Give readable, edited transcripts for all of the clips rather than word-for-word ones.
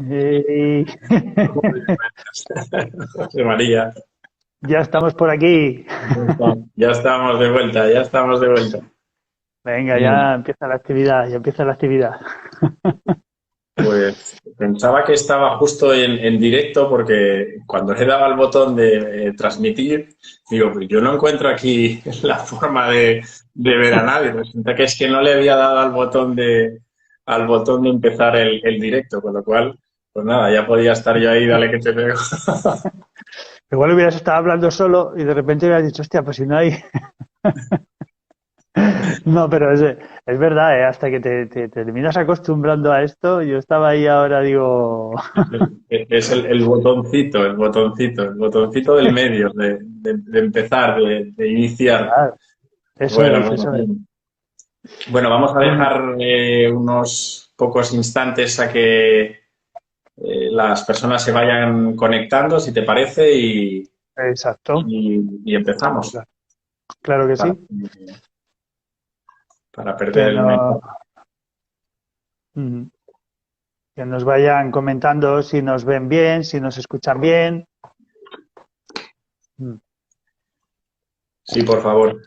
Eh, José María, ya estamos por aquí. ya estamos de vuelta, ya estamos de vuelta. Venga, Bien, ya empieza la actividad, ya empieza la actividad. pues pensaba que estaba justo en directo porque cuando le daba el botón de transmitir, digo, pues yo no encuentro aquí la forma de ver a nadie. Resulta que es que no le había dado al botón de empezar el directo, con lo cual, pues nada, ya podía estar yo ahí, dale que te pego. Igual hubieras estado hablando solo y de repente hubieras dicho, hostia, pues si no hay... No, pero es verdad, ¿eh? Hasta que te terminas acostumbrando a esto, yo estaba ahí ahora, digo... Es el botoncito del medio, de empezar, de iniciar. Claro, eso Bueno, es, bueno, eso es. bien. Bueno, vamos a Bueno, dejar unos pocos instantes a que las personas se vayan conectando, si te parece, exacto. y empezamos Claro, claro que para, sí. para perder Que el menú. no, mm, que nos vayan comentando si nos ven bien, si nos escuchan bien. Mm. Sí, por favor.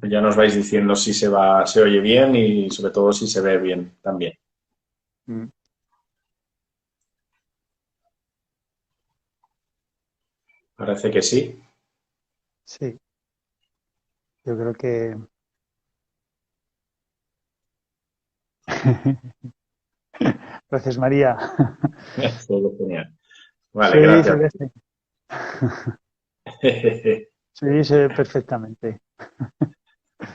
Ya nos vais diciendo si se oye bien y sobre todo si se ve bien también. Mm. Parece que sí. Sí, yo creo que... Gracias, María. Todo genial. Vale, Sí, se gracias. ve, sí. Sí, se ve perfectamente.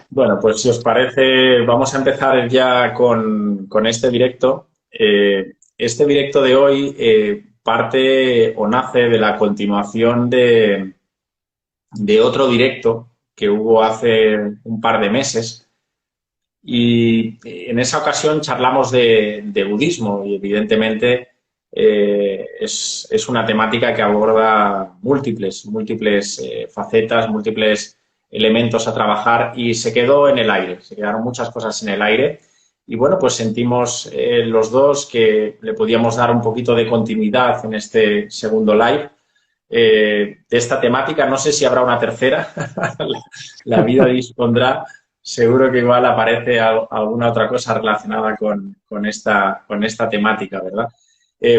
Bueno, pues si os parece, vamos a empezar ya con este directo. Este directo de hoy parte o nace de la continuación de otro directo que hubo hace un par de meses y en esa ocasión charlamos de budismo y evidentemente es una temática que aborda múltiples facetas, múltiples elementos a trabajar y se quedó en el aire, se quedaron muchas cosas en el aire y bueno, pues sentimos los dos que le podíamos dar un poquito de continuidad en este segundo live de esta temática. No sé si habrá una tercera, la vida dispondrá. Seguro que igual aparece alguna otra cosa relacionada con esta temática, ¿verdad?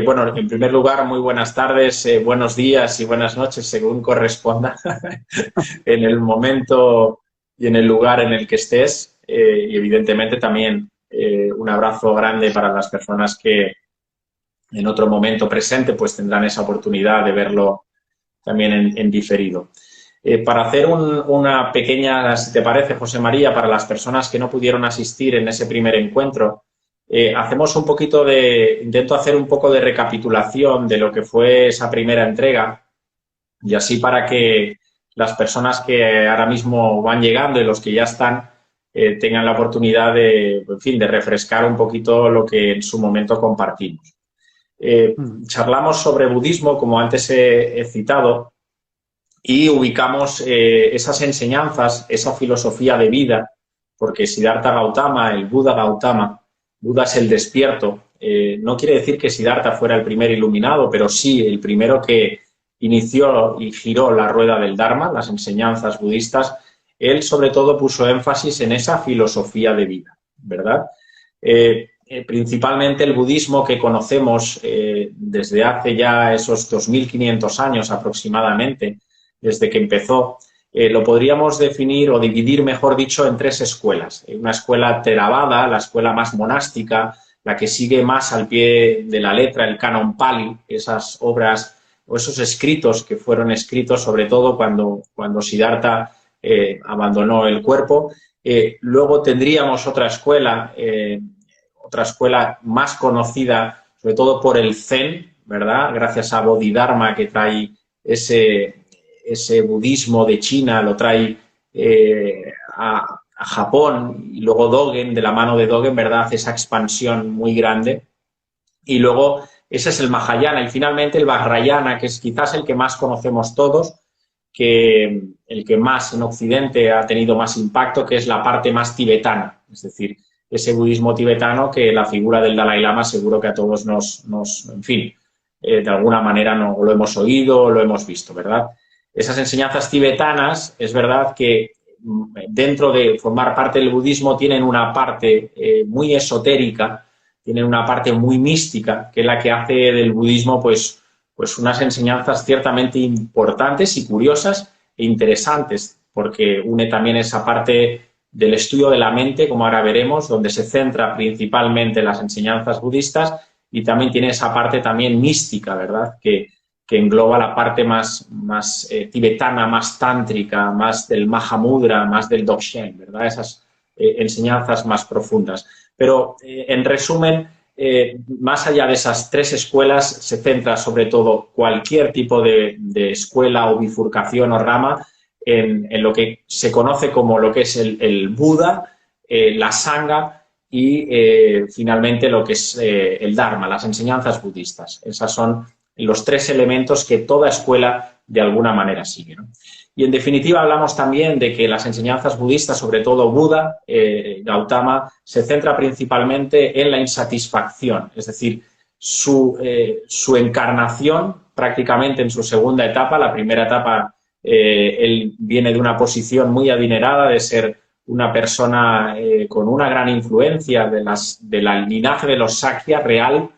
Bueno, en primer lugar, muy buenas tardes, buenos días y buenas noches, según corresponda, en el momento y en el lugar en el que estés. Y evidentemente también un abrazo grande para las personas que en otro momento presente pues tendrán esa oportunidad de verlo también en diferido. Para hacer una pequeña, si te parece, José María, para las personas que no pudieron asistir en ese primer encuentro, hacemos un poquito intento hacer un poco de recapitulación de lo que fue esa primera entrega y así para que las personas que ahora mismo van llegando y los que ya están tengan la oportunidad en fin, de refrescar un poquito lo que en su momento compartimos. Mm. Charlamos sobre budismo, como antes he citado, y ubicamos esas enseñanzas, esa filosofía de vida, porque Siddhartha Gautama, el Buda Gautama, Buda es el despierto, no quiere decir que Siddhartha fuera el primer iluminado, pero sí el primero que inició y giró la rueda del Dharma, las enseñanzas budistas. Él sobre todo puso énfasis en esa filosofía de vida, ¿verdad? Principalmente el budismo que conocemos desde hace ya esos 2500 años aproximadamente, desde que empezó, lo podríamos definir o dividir, mejor dicho, en tres escuelas. Una escuela Theravada, la escuela más monástica, la que sigue más al pie de la letra el Canon Pali, esas obras o esos escritos que fueron escritos sobre todo cuando Siddhartha abandonó el cuerpo. Luego tendríamos otra escuela más conocida, sobre todo por el Zen, ¿verdad? Gracias a Bodhidharma, que trae ese budismo de China, lo trae a Japón, y luego Dogen, de la mano de Dogen, ¿verdad? Hace esa expansión muy grande. Y luego ese es el Mahayana y finalmente el Vajrayana, que es quizás el que más conocemos todos, que el que más en Occidente ha tenido más impacto, que es la parte más tibetana, es decir, ese budismo tibetano que la figura del Dalai Lama seguro que a todos en fin, de alguna manera no lo hemos oído o lo hemos visto, ¿verdad? Esas enseñanzas tibetanas, es verdad que dentro de formar parte del budismo tienen una parte muy esotérica, tienen una parte muy mística, que es la que hace del budismo pues unas enseñanzas ciertamente importantes y curiosas e interesantes, porque une también esa parte del estudio de la mente, como ahora veremos, donde se centra principalmente en las enseñanzas budistas, y también tiene esa parte también mística, ¿verdad?, que engloba la parte más tibetana, más tántrica, más del Mahamudra, más del Dzogchen, ¿verdad?, esas enseñanzas más profundas. Pero, en resumen, más allá de esas tres escuelas, se centra sobre todo cualquier tipo de escuela o bifurcación o rama en lo que se conoce como lo que es el Buda, la Sangha y finalmente lo que es el Dharma, las enseñanzas budistas. Esas son los tres elementos que toda escuela de alguna manera sigue, ¿no? Y en definitiva hablamos también de que las enseñanzas budistas, sobre todo Buda, Gautama, se centra principalmente en la insatisfacción, es decir, su encarnación prácticamente en su segunda etapa. La primera etapa, él viene de una posición muy adinerada, de ser una persona con una gran influencia del linaje de los Sakya real,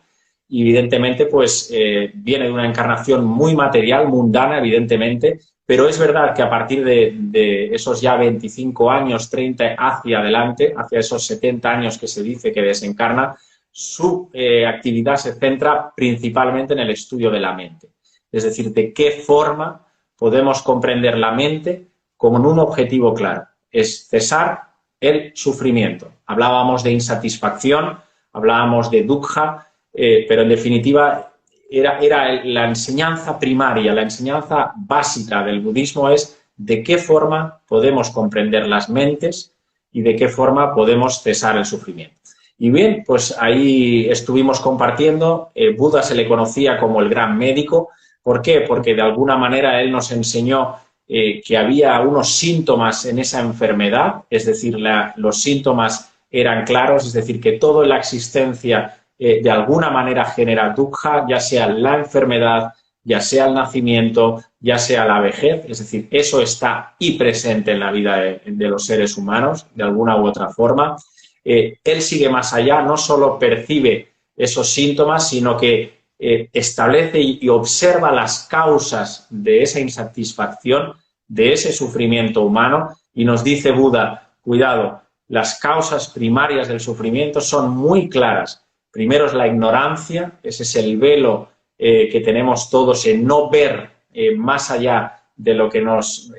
y evidentemente pues viene de una encarnación muy material, mundana, evidentemente, pero es verdad que a partir de esos ya 25 años, 30 hacia adelante, hacia esos 70 años que se dice que desencarna, su actividad se centra principalmente en el estudio de la mente. Es decir, de qué forma podemos comprender la mente con un objetivo claro, es cesar el sufrimiento. Hablábamos de insatisfacción, hablábamos de dukkha, pero en definitiva era la enseñanza primaria, la enseñanza básica del budismo es de qué forma podemos comprender las mentes y de qué forma podemos cesar el sufrimiento. Y bien, pues ahí estuvimos compartiendo. Buda se le conocía como el gran médico. ¿Por qué? Porque de alguna manera él nos enseñó que había unos síntomas en esa enfermedad, es decir, los síntomas eran claros, es decir, que toda la existencia de alguna manera genera dukkha, ya sea la enfermedad, ya sea el nacimiento, ya sea la vejez, es decir, eso está y presente en la vida de los seres humanos, de alguna u otra forma. Él sigue más allá, no solo percibe esos síntomas, sino que establece y observa las causas de esa insatisfacción, de ese sufrimiento humano, y nos dice Buda, cuidado, las causas primarias del sufrimiento son muy claras. Primero es la ignorancia, ese es el velo que tenemos todos en no ver más allá de lo que nos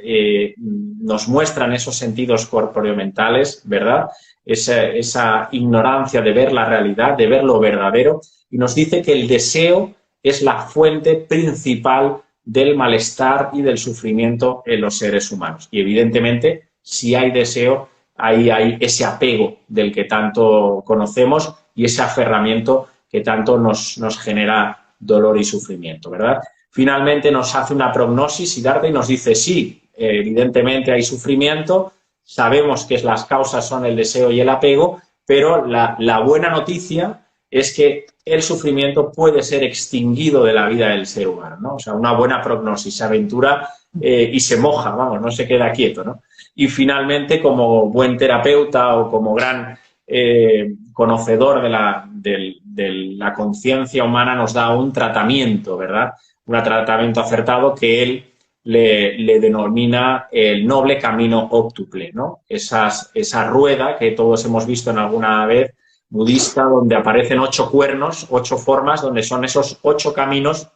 muestran esos sentidos corporeo-mentales, ¿verdad? Esa ignorancia de ver la realidad, de ver lo verdadero, y nos dice que el deseo es la fuente principal del malestar y del sufrimiento en los seres humanos. Y evidentemente, si hay deseo, ahí hay ese apego del que tanto conocemos y ese aferramiento que tanto nos genera dolor y sufrimiento, ¿verdad? Finalmente nos hace una prognosis Siddhartha y nos dice, sí, evidentemente hay sufrimiento, sabemos que las causas son el deseo y el apego, pero la buena noticia es que el sufrimiento puede ser extinguido de la vida del ser humano, ¿no? O sea, una buena prognosis, se aventura y se moja, vamos, no se queda quieto, ¿no? Y finalmente, como buen terapeuta o como gran conocedor de la conciencia humana, nos da un tratamiento, ¿verdad? Un tratamiento acertado que él le denomina el noble camino óptuple, ¿no? Esa rueda que todos hemos visto en alguna vez budista, donde aparecen 8 cuernos, 8 formas, donde son esos 8 caminos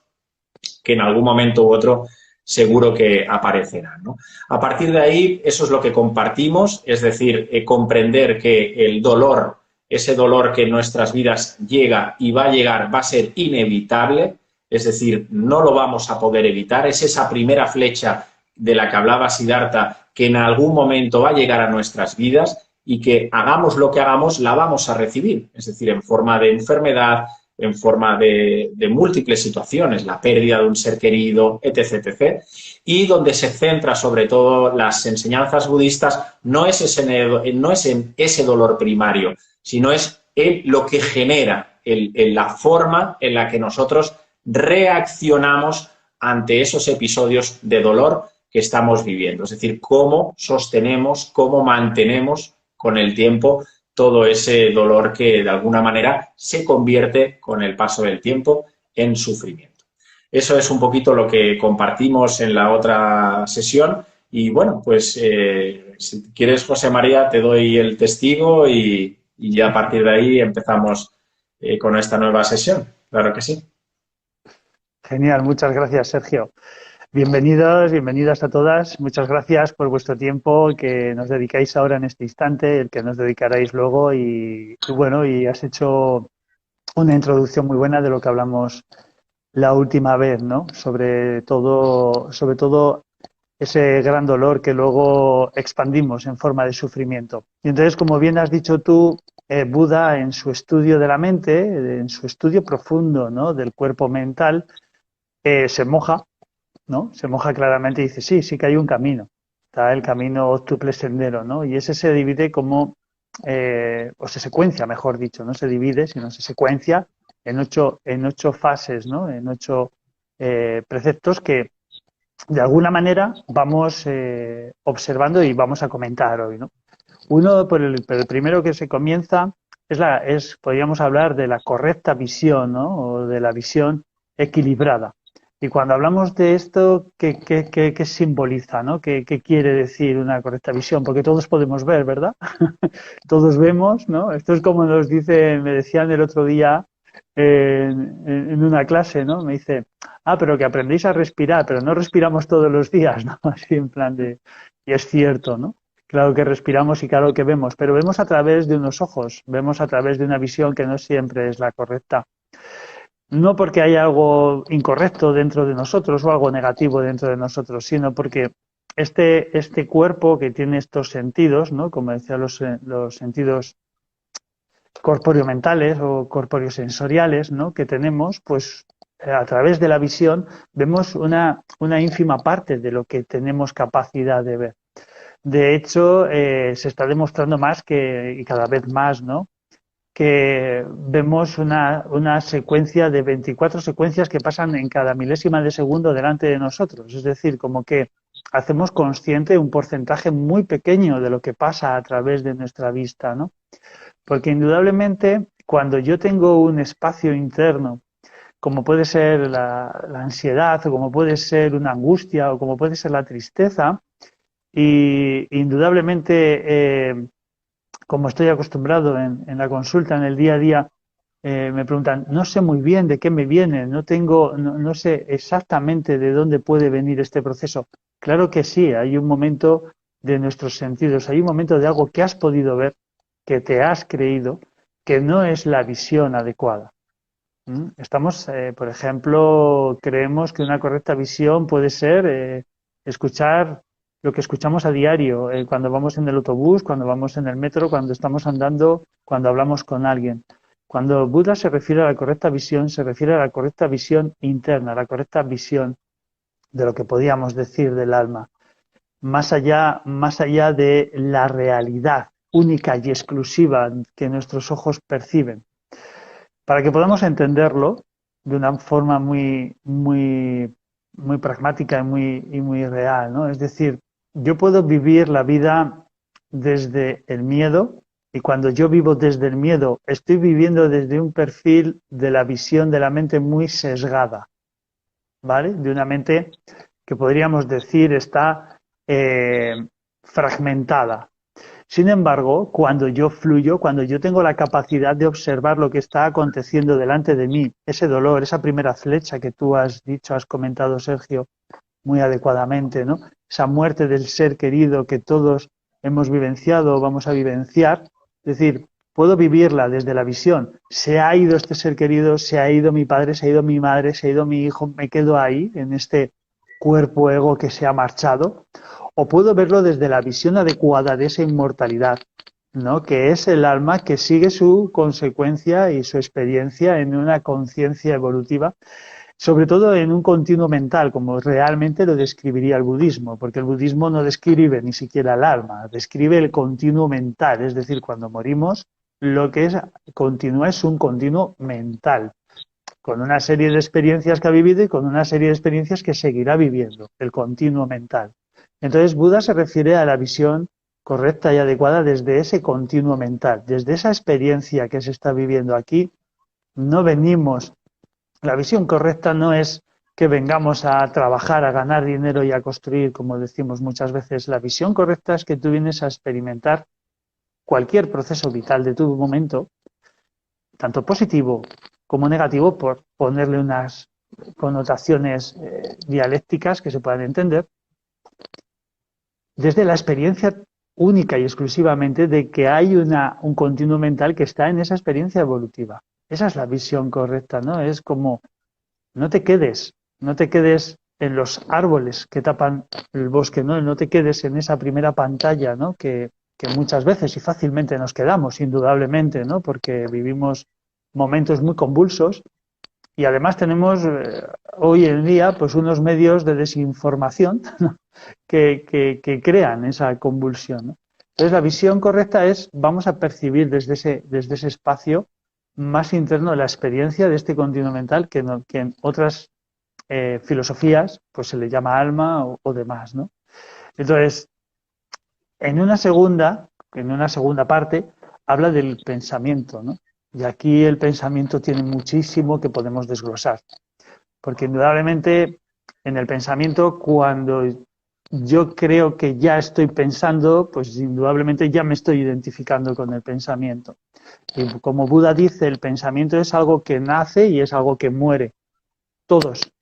que en algún momento u otro seguro que aparecerán, ¿no? A partir de ahí, eso es lo que compartimos, es decir, comprender que el dolor, ese dolor que en nuestras vidas llega y va a llegar, va a ser inevitable, es decir, no lo vamos a poder evitar, es esa primera flecha de la que hablaba Siddhartha, que en algún momento va a llegar a nuestras vidas y que hagamos lo que hagamos, la vamos a recibir, es decir, en forma de enfermedad, en forma de múltiples situaciones, la pérdida de un ser querido, etc., etc., y donde se centra sobre todo las enseñanzas budistas no es en ese dolor primario, sino es lo que genera, la forma en la que nosotros reaccionamos ante esos episodios de dolor que estamos viviendo. Es decir, cómo sostenemos, cómo mantenemos con el tiempo todo ese dolor que de alguna manera se convierte con el paso del tiempo en sufrimiento. Eso es un poquito lo que compartimos en la otra sesión y bueno, pues si quieres, José María, te doy el testigo y ya a partir de ahí empezamos con esta nueva sesión. Claro que sí. Genial, muchas gracias, Sergio. Bienvenidos, bienvenidas a todas. Muchas gracias por vuestro tiempo que nos dedicáis ahora en este instante, el que nos dedicaréis luego y bueno, y has hecho una introducción muy buena de lo que hablamos la última vez, ¿no? Sobre todo ese gran dolor que luego expandimos en forma de sufrimiento. Y entonces, como bien has dicho tú, Buda en su estudio de la mente, en su estudio profundo, ¿no?, del cuerpo mental, se moja, ¿no? Se moja claramente y dice, sí, sí que hay un camino. Está el camino octuple sendero, ¿no? Y ese se divide como, o se secuencia, mejor dicho, no se divide, sino se secuencia en ocho fases, ¿no? En 8 preceptos que de alguna manera vamos observando y vamos a comentar hoy, ¿no? Uno, por el primero que se comienza, podríamos hablar de la correcta visión, ¿no? O de la visión equilibrada. Y cuando hablamos de esto, ¿qué simboliza, ¿no? ¿Qué quiere decir una correcta visión? Porque todos podemos ver, ¿verdad? Todos vemos, ¿no? Esto es como me decían el otro día en una clase, ¿no? Me dice, pero que aprendéis a respirar, pero no respiramos todos los días, ¿no? Así en plan de... Y es cierto, ¿no? Claro que respiramos y claro que vemos, pero vemos a través de unos ojos, vemos a través de una visión que no siempre es la correcta. No porque haya algo incorrecto dentro de nosotros o algo negativo dentro de nosotros, sino porque este cuerpo que tiene estos sentidos, ¿no? Como decía, los sentidos corpóreo-mentales o corpóreo-sensoriales, ¿no?, que tenemos, pues a través de la visión vemos una ínfima parte de lo que tenemos capacidad de ver. De hecho, se está demostrando más y cada vez más, ¿no?, que vemos una secuencia de 24 secuencias que pasan en cada milésima de segundo delante de nosotros. Es decir, como que hacemos consciente un porcentaje muy pequeño de lo que pasa a través de nuestra vista, ¿no? Porque indudablemente cuando yo tengo un espacio interno, como puede ser la ansiedad, o como puede ser una angustia, o como puede ser la tristeza, y indudablemente, como estoy acostumbrado en la consulta, en el día a día, me preguntan, no sé muy bien de qué me viene, no sé exactamente de dónde puede venir este proceso. Claro que sí, hay un momento de nuestros sentidos, hay un momento de algo que has podido ver, que te has creído, que no es la visión adecuada. Estamos, por ejemplo, creemos que una correcta visión puede ser escuchar lo que escuchamos a diario, cuando vamos en el autobús, cuando vamos en el metro, cuando estamos andando, cuando hablamos con alguien. Cuando Buda se refiere a la correcta visión, se refiere a la correcta visión interna, a la correcta visión de lo que podíamos decir del alma, más allá de la realidad única y exclusiva que nuestros ojos perciben. Para que podamos entenderlo de una forma muy pragmática y muy real, ¿no? Es decir, yo puedo vivir la vida desde el miedo, y cuando yo vivo desde el miedo, estoy viviendo desde un perfil de la visión de la mente muy sesgada, ¿vale? De una mente que podríamos decir está fragmentada. Sin embargo, cuando yo fluyo, cuando yo tengo la capacidad de observar lo que está aconteciendo delante de mí, ese dolor, esa primera flecha que tú has dicho, has comentado, Sergio, muy adecuadamente, ¿no? Esa muerte del ser querido que todos hemos vivenciado o vamos a vivenciar, es decir, puedo vivirla desde la visión. Se ha ido este ser querido, se ha ido mi padre, se ha ido mi madre, se ha ido mi hijo, me quedo ahí, en este cuerpo ego que se ha marchado. O puedo verlo desde la visión adecuada de esa inmortalidad, ¿no?, que es el alma que sigue su consecuencia y su experiencia en una conciencia evolutiva, sobre todo en un continuo mental, como realmente lo describiría el budismo, porque el budismo no describe ni siquiera el alma, describe el continuo mental, es decir, cuando morimos lo que es continua es un continuo mental, con una serie de experiencias que ha vivido y con una serie de experiencias que seguirá viviendo, el continuo mental. Entonces, Buda se refiere a la visión correcta y adecuada desde ese continuo mental, desde esa experiencia que se está viviendo aquí. No venimos, la visión correcta no es que vengamos a trabajar, a ganar dinero y a construir, como decimos muchas veces. La visión correcta es que tú vienes a experimentar cualquier proceso vital de tu momento, tanto positivo como negativo, por ponerle unas connotaciones dialécticas que se puedan entender, desde la experiencia única y exclusivamente de que hay un continuo mental que está en esa experiencia evolutiva. Esa es la visión correcta, ¿no? Es como, no te quedes en los árboles que tapan el bosque, ¿no? No te quedes en esa primera pantalla, ¿no? Que muchas veces y fácilmente nos quedamos, indudablemente, ¿no? Porque vivimos momentos muy convulsos y además tenemos hoy en día pues unos medios de desinformación, ¿no? que crean esa convulsión, ¿no? Entonces la visión correcta es, vamos a percibir desde ese espacio más interno la experiencia de este continuo mental que en otras filosofías pues se le llama alma o demás, ¿no? Entonces, en una segunda parte habla del pensamiento, ¿no? Y aquí el pensamiento tiene muchísimo que podemos desglosar, porque indudablemente en el pensamiento, cuando yo creo que ya estoy pensando, pues indudablemente ya me estoy identificando con el pensamiento. Y como Buda dice, el pensamiento es algo que nace y es algo que muere. Todos,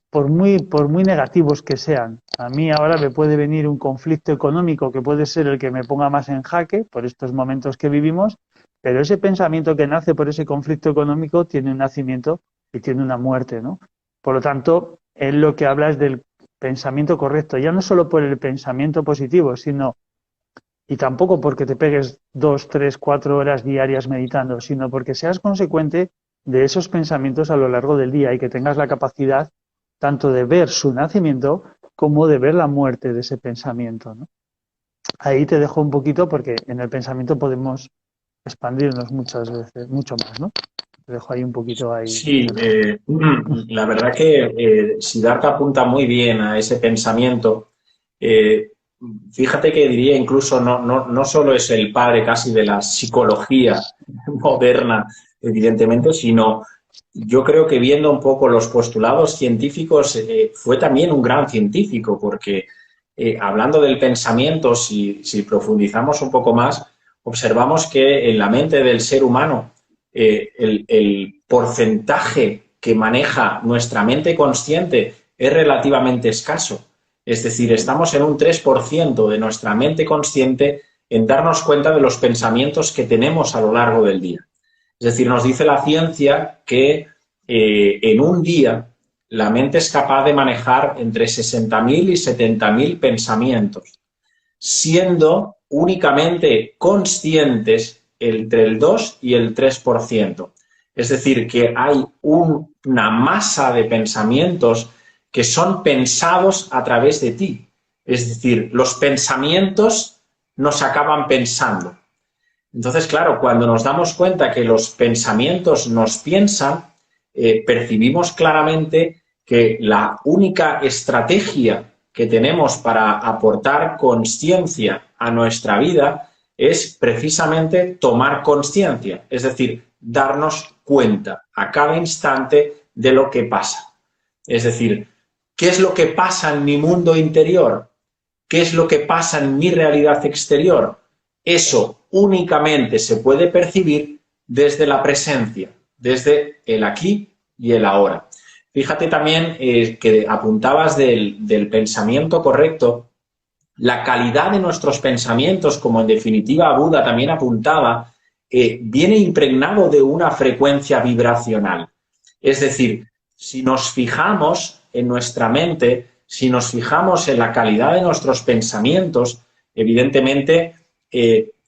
por muy negativos que sean. A mí ahora me puede venir un conflicto económico que puede ser el que me ponga más en jaque por estos momentos que vivimos, pero ese pensamiento que nace por ese conflicto económico tiene un nacimiento y tiene una muerte, ¿no? Por lo tanto, él lo que habla es del pensamiento correcto, ya no solo por el pensamiento positivo, sino, y tampoco porque te pegues 2, 3, 4 horas diarias meditando, sino porque seas consecuente de esos pensamientos a lo largo del día y que tengas la capacidad tanto de ver su nacimiento como de ver la muerte de ese pensamiento, ¿no? Ahí te dejo un poquito porque en el pensamiento podemos expandirnos muchas veces, mucho más, ¿no? Te dejo ahí un poquito ahí. Sí, la verdad que Siddhartha apunta muy bien a ese pensamiento. Eh, Fíjate que diría incluso no solo es el padre casi de la psicología moderna, evidentemente, sino yo creo que viendo un poco los postulados científicos, fue también un gran científico, porque hablando del pensamiento, si profundizamos un poco más, observamos que en la mente del ser humano, el porcentaje que maneja nuestra mente consciente es relativamente escaso. Es decir, estamos en un 3% de nuestra mente consciente en darnos cuenta de los pensamientos que tenemos a lo largo del día. Es decir, nos dice la ciencia que en un día la mente es capaz de manejar entre 60.000 y 70.000 pensamientos, siendo únicamente conscientes entre el 2 y el 3%. Es decir, que hay una masa de pensamientos que son pensados a través de ti. Es decir, los pensamientos nos acaban pensando. Entonces, claro, cuando nos damos cuenta que los pensamientos nos piensan, percibimos claramente que la única estrategia que tenemos para aportar consciencia a nuestra vida es precisamente tomar consciencia, es decir, darnos cuenta a cada instante de lo que pasa. Es decir, ¿qué es lo que pasa en mi mundo interior? ¿Qué es lo que pasa en mi realidad exterior? Eso únicamente se puede percibir desde la presencia, desde el aquí y el ahora. Fíjate también que apuntabas del pensamiento correcto. La calidad de nuestros pensamientos, como en definitiva Buda también apuntaba, viene impregnado de una frecuencia vibracional. Es decir, si nos fijamos en nuestra mente, si nos fijamos en la calidad de nuestros pensamientos, evidentemente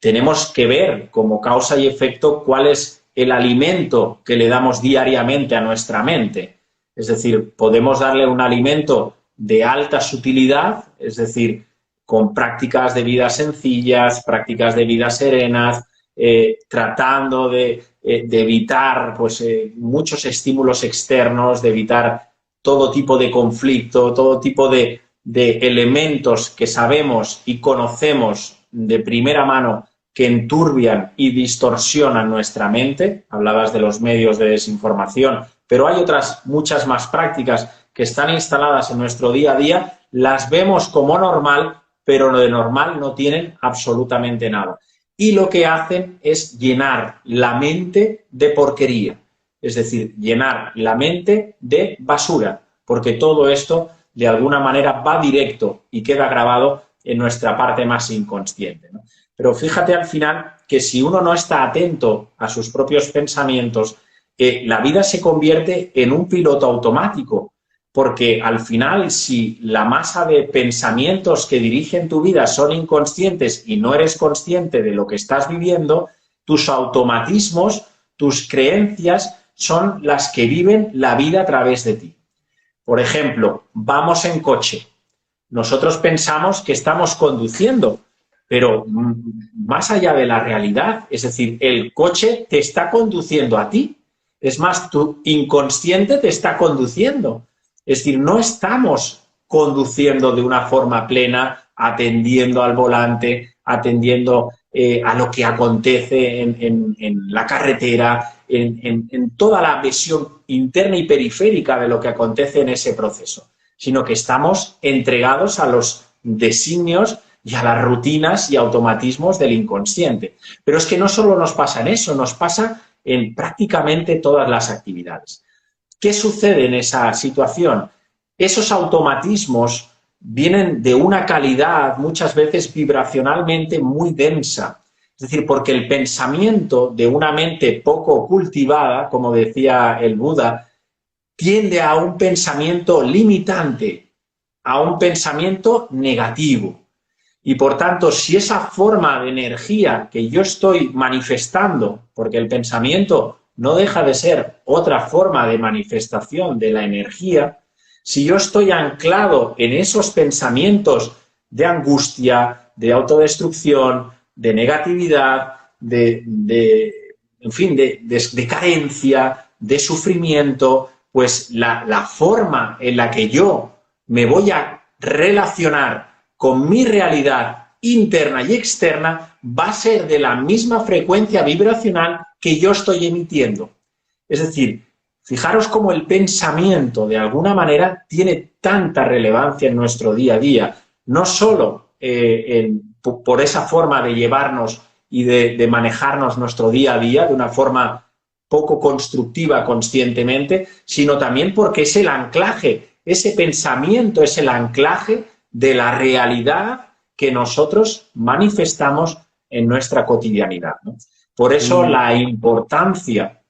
tenemos que ver como causa y efecto cuál es el alimento que le damos diariamente a nuestra mente. Es decir, podemos darle un alimento de alta sutilidad, es decir, con prácticas de vida sencillas, prácticas de vida serenas, tratando de evitar pues, muchos estímulos externos, de evitar todo tipo de conflicto, todo tipo de elementos que sabemos y conocemos de primera mano que enturbian y distorsionan nuestra mente. Hablabas de los medios de desinformación, pero hay otras muchas más prácticas que están instaladas en nuestro día a día, las vemos como normal, pero de normal no tienen absolutamente nada. Y lo que hacen es llenar la mente de porquería, es decir, llenar la mente de basura, porque todo esto de alguna manera va directo y queda grabado en nuestra parte más inconsciente, ¿no? Pero fíjate al final que si uno no está atento a sus propios pensamientos, la vida se convierte en un piloto automático, porque al final si la masa de pensamientos que dirigen tu vida son inconscientes y no eres consciente de lo que estás viviendo, tus automatismos, tus creencias son las que viven la vida a través de ti. Por ejemplo, vamos en coche. Nosotros pensamos que estamos conduciendo, pero más allá de la realidad, es decir, el coche te está conduciendo a ti. Es más, tu inconsciente te está conduciendo. Es decir, no estamos conduciendo de una forma plena, atendiendo al volante, atendiendo a lo que acontece en la carretera, en toda la visión interna y periférica de lo que acontece en ese proceso, sino que estamos entregados a los designios y a las rutinas y automatismos del inconsciente. Pero es que no solo nos pasa en eso, nos pasa en prácticamente todas las actividades. ¿Qué sucede en esa situación? Esos automatismos vienen de una calidad muchas veces vibracionalmente muy densa. Es decir, porque el pensamiento de una mente poco cultivada, como decía el Buda, tiende a un pensamiento limitante, a un pensamiento negativo. Y por tanto, si esa forma de energía que yo estoy manifestando, porque el pensamiento no deja de ser otra forma de manifestación de la energía, si yo estoy anclado en esos pensamientos de angustia, de autodestrucción, de negatividad, en fin, de carencia, de sufrimiento, pues la forma en la que yo me voy a relacionar con mi realidad interna y externa va a ser de la misma frecuencia vibracional que yo estoy emitiendo. Es decir, fijaros cómo el pensamiento, de alguna manera, tiene tanta relevancia en nuestro día a día, no solo por esa forma de llevarnos y de manejarnos nuestro día a día de una forma poco constructiva conscientemente, sino también porque es el anclaje, ese pensamiento es el anclaje de la realidad que nosotros manifestamos en nuestra cotidianidad, ¿no? Por eso la importancia,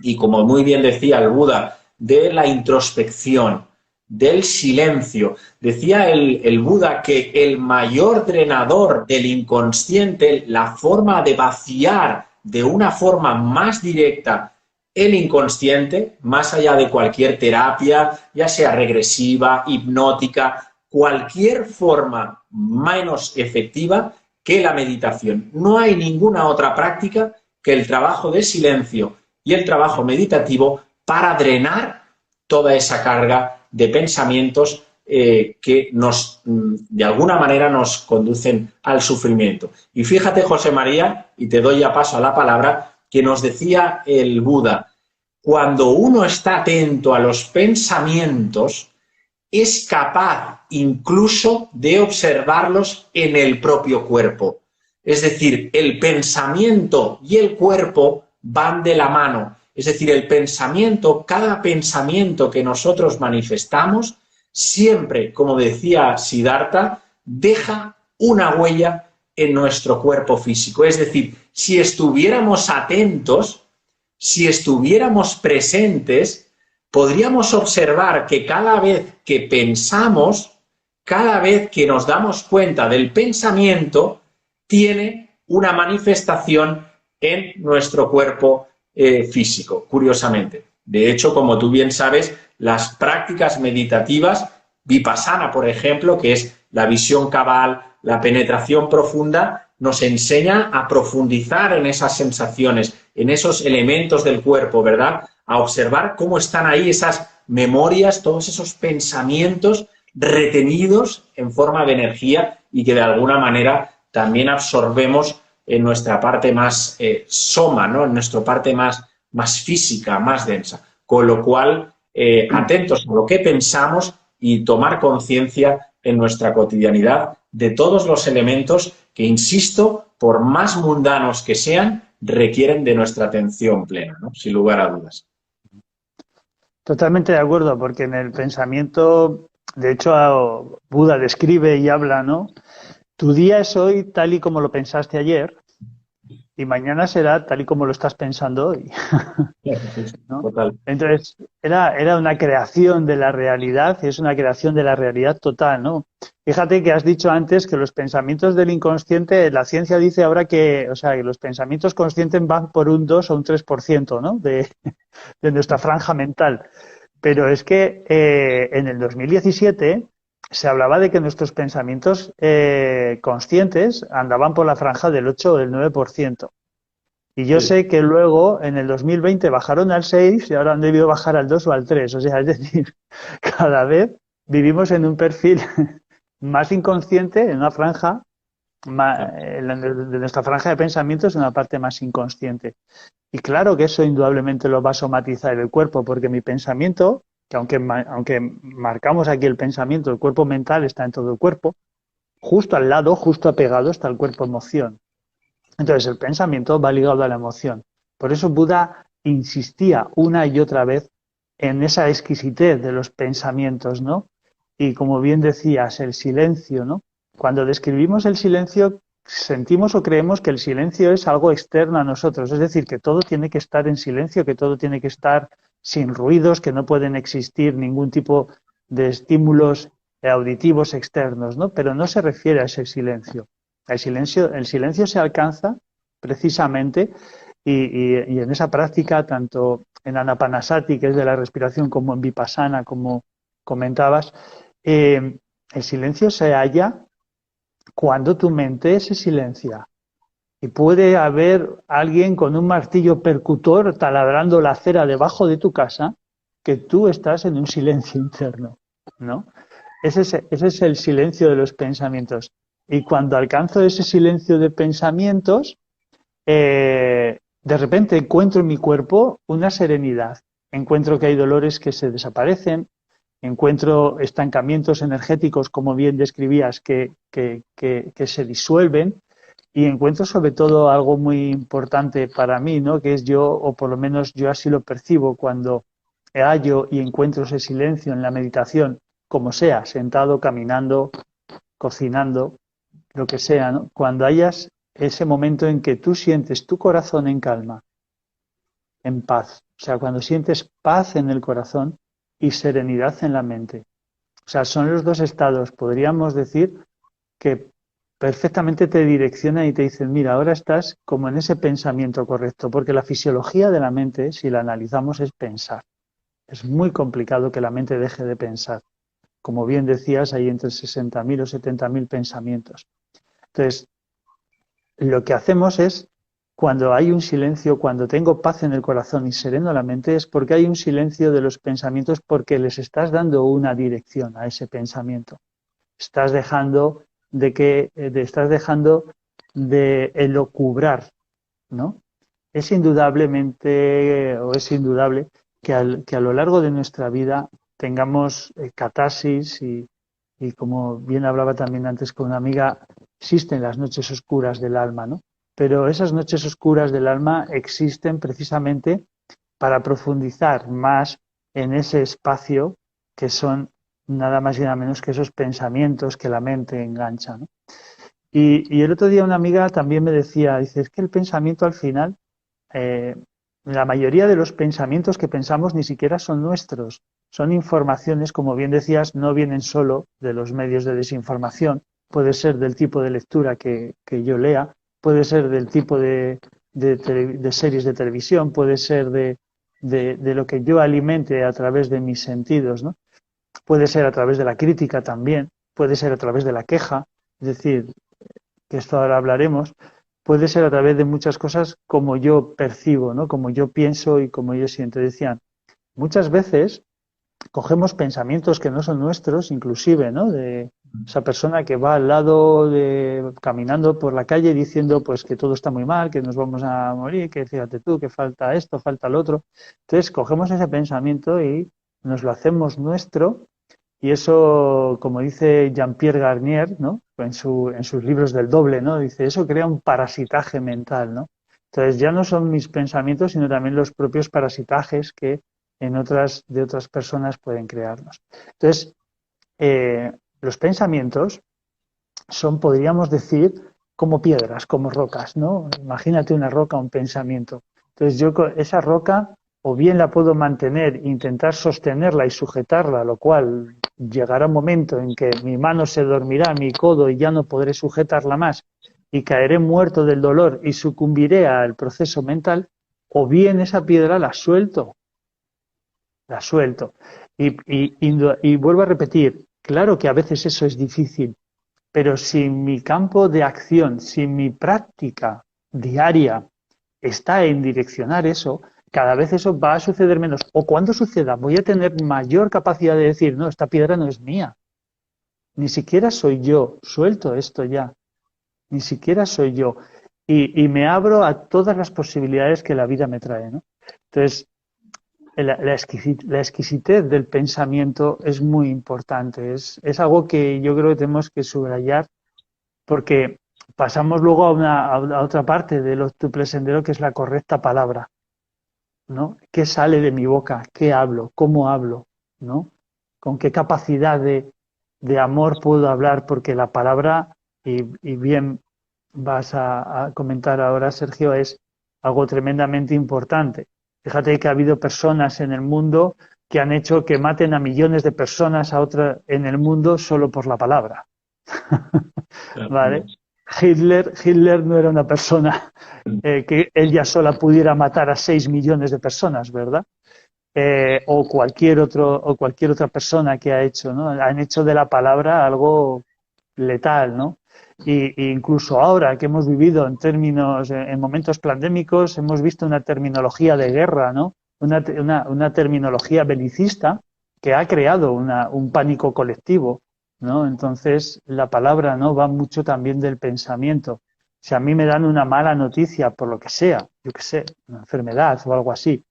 y como muy bien decía el Buda, de la introspección, del silencio. Decía el Buda que el mayor drenador del inconsciente, la forma de vaciar de una forma más directa el inconsciente, más allá de cualquier terapia, ya sea regresiva, hipnótica, cualquier forma menos efectiva que la meditación. No hay ninguna otra práctica que el trabajo de silencio y el trabajo meditativo para drenar toda esa carga de pensamientos que de alguna manera nos conducen al sufrimiento. Y fíjate, José María, y te doy ya paso a la palabra, que nos decía el Buda, cuando uno está atento a los pensamientos, es capaz incluso de observarlos en el propio cuerpo. Es decir, el pensamiento y el cuerpo van de la mano. Es decir, el pensamiento, cada pensamiento que nosotros manifestamos, siempre, como decía Siddhartha, deja una huella en nuestro cuerpo físico. Es decir, si estuviéramos atentos, si estuviéramos presentes, podríamos observar que cada vez que pensamos, cada vez que nos damos cuenta del pensamiento, tiene una manifestación en nuestro cuerpo físico, curiosamente. De hecho, como tú bien sabes, las prácticas meditativas, Vipassana, por ejemplo, que es la visión cabal, la penetración profunda, nos enseña a profundizar en esas sensaciones, en esos elementos del cuerpo, ¿verdad? A observar cómo están ahí esas memorias, todos esos pensamientos retenidos en forma de energía y que de alguna manera también absorbemos en nuestra parte más soma, ¿no? En nuestra parte más física, más densa. Con lo cual, atentos a lo que pensamos y tomar conciencia en nuestra cotidianidad de todos los elementos que, insisto, por más mundanos que sean, requieren de nuestra atención plena, ¿no? Sin lugar a dudas. Totalmente de acuerdo, porque en el pensamiento, de hecho, Buda describe y habla, ¿no? Tu día es hoy tal y como lo pensaste ayer y mañana será tal y como lo estás pensando hoy. ¿No? Total. Entonces, era una creación de la realidad y es una creación de la realidad total, ¿no? Fíjate que has dicho antes que los pensamientos del inconsciente, la ciencia dice ahora que, o sea, que los pensamientos conscientes van por un 2 o un 3%, ¿no? De nuestra franja mental. Pero es que en el 2017 se hablaba de que nuestros pensamientos conscientes andaban por la franja del 8 o del 9%. Y yo sé que luego en el 2020 bajaron al 6 y ahora han debido bajar al 2 o al 3. O sea, es decir, cada vez vivimos en un perfil más inconsciente, en una franja, de nuestra franja de pensamientos, en una parte más inconsciente. Y claro que eso indudablemente lo va a somatizar el cuerpo, porque mi pensamiento, que aunque marcamos aquí el pensamiento, el cuerpo mental está en todo el cuerpo, justo al lado, justo apegado está el cuerpo emoción. Entonces el pensamiento va ligado a la emoción. Por eso Buda insistía una y otra vez en esa exquisitez de los pensamientos, ¿no? Y como bien decías, el silencio, ¿no? Cuando describimos el silencio, sentimos o creemos que el silencio es algo externo a nosotros, es decir, que todo tiene que estar en silencio, que todo tiene que estar sin ruidos, que no pueden existir ningún tipo de estímulos auditivos externos, ¿no? Pero no se refiere a ese silencio. El silencio se alcanza precisamente y en esa práctica, tanto en Anapanasati, que es de la respiración, como en Vipassana, como comentabas, el silencio se halla cuando tu mente se silencia. Y puede haber alguien con un martillo percutor taladrando la acera debajo de tu casa, que tú estás en un silencio interno, ¿no? Ese es el silencio de los pensamientos. Y cuando alcanzo ese silencio de pensamientos, de repente encuentro en mi cuerpo una serenidad. Encuentro que hay dolores que se desaparecen, encuentro estancamientos energéticos, como bien describías, que se disuelven, y encuentro sobre todo algo muy importante para mí, ¿no? Que es yo, o por lo menos yo así lo percibo, cuando hallo y encuentro ese silencio en la meditación, como sea, sentado, caminando, cocinando, lo que sea, ¿no? Cuando hayas ese momento en que tú sientes tu corazón en calma, en paz, o sea, cuando sientes paz en el corazón y serenidad en la mente. O sea, son los dos estados, podríamos decir, que perfectamente te direccionan y te dicen, mira, ahora estás como en ese pensamiento correcto, porque la fisiología de la mente, si la analizamos, es pensar. Es muy complicado que la mente deje de pensar. Como bien decías, hay entre 60.000 o 70.000 pensamientos. Entonces, lo que hacemos es, cuando hay un silencio, cuando tengo paz en el corazón y sereno la mente, es porque hay un silencio de los pensamientos, porque les estás dando una dirección a ese pensamiento. Estás dejando de elocubrar, ¿no? Es indudablemente, o es indudable, que a lo largo de nuestra vida tengamos catarsis y como bien hablaba también antes con una amiga, existen las noches oscuras del alma, ¿no? Pero esas noches oscuras del alma existen precisamente para profundizar más en ese espacio que son nada más y nada menos que esos pensamientos que la mente engancha, ¿no? Y el otro día una amiga también me decía, dice, es que el pensamiento al final, eh, la mayoría de los pensamientos que pensamos ni siquiera son nuestros, son informaciones, como bien decías, no vienen solo de los medios de desinformación, puede ser del tipo de lectura que yo lea, puede ser del tipo de series de televisión, puede ser de lo que yo alimente a través de mis sentidos, ¿no? Puede ser a través de la crítica también, puede ser a través de la queja, es decir, que esto ahora hablaremos, puede ser a través de muchas cosas como yo percibo, ¿no? Como yo pienso y como yo siento. Decían, muchas veces cogemos pensamientos que no son nuestros, inclusive, ¿no? De esa persona que va al lado de caminando por la calle diciendo pues que todo está muy mal, que nos vamos a morir, que fíjate tú, que falta esto, falta lo otro. Entonces cogemos ese pensamiento y nos lo hacemos nuestro y eso, como dice Jean-Pierre Garnier, ¿no? En sus libros del doble, ¿no? Dice, eso crea un parasitaje mental, ¿no? Entonces ya no son mis pensamientos, sino también los propios parasitajes que de otras personas pueden crearnos. Entonces, los pensamientos son, podríamos decir, como piedras, como rocas, ¿no? Imagínate una roca, un pensamiento. Entonces yo esa roca o bien la puedo mantener, intentar sostenerla y sujetarla, lo cual llegará un momento en que mi mano se dormirá, mi codo, y ya no podré sujetarla más y caeré muerto del dolor y sucumbiré al proceso mental, o bien esa piedra la suelto. Y vuelvo a repetir, claro que a veces eso es difícil, pero si mi campo de acción, si mi práctica diaria está en direccionar eso, cada vez eso va a suceder menos. O cuando suceda, voy a tener mayor capacidad de decir, no, esta piedra no es mía. Ni siquiera soy yo, suelto esto ya. Ni siquiera soy yo. Y me abro a todas las posibilidades que la vida me trae, ¿no? Entonces, la exquisitez del pensamiento es muy importante. Es algo que yo creo que tenemos que subrayar porque pasamos luego a otra parte del octuple sendero, que es la correcta palabra, ¿no? ¿Qué sale de mi boca? ¿Qué hablo? ¿Cómo hablo? ¿No? ¿Con qué capacidad de amor puedo hablar? Porque la palabra, y bien vas a comentar ahora, Sergio, es algo tremendamente importante. Fíjate que ha habido personas en el mundo que han hecho que maten a millones de personas en el mundo solo por la palabra. ¿Vale? Hitler no era una persona que él ya sola pudiera matar a 6 millones de personas, ¿verdad? O cualquier otra persona que ha hecho, ¿no? Han hecho de la palabra algo letal, ¿no? Y incluso ahora que hemos vivido en momentos pandémicos, hemos visto una terminología de guerra, ¿no? Una terminología belicista que ha creado un pánico colectivo, ¿no? Entonces, la palabra, ¿no?, va mucho también del pensamiento. Si a mí me dan una mala noticia por lo que sea, yo qué sé, una enfermedad o algo así,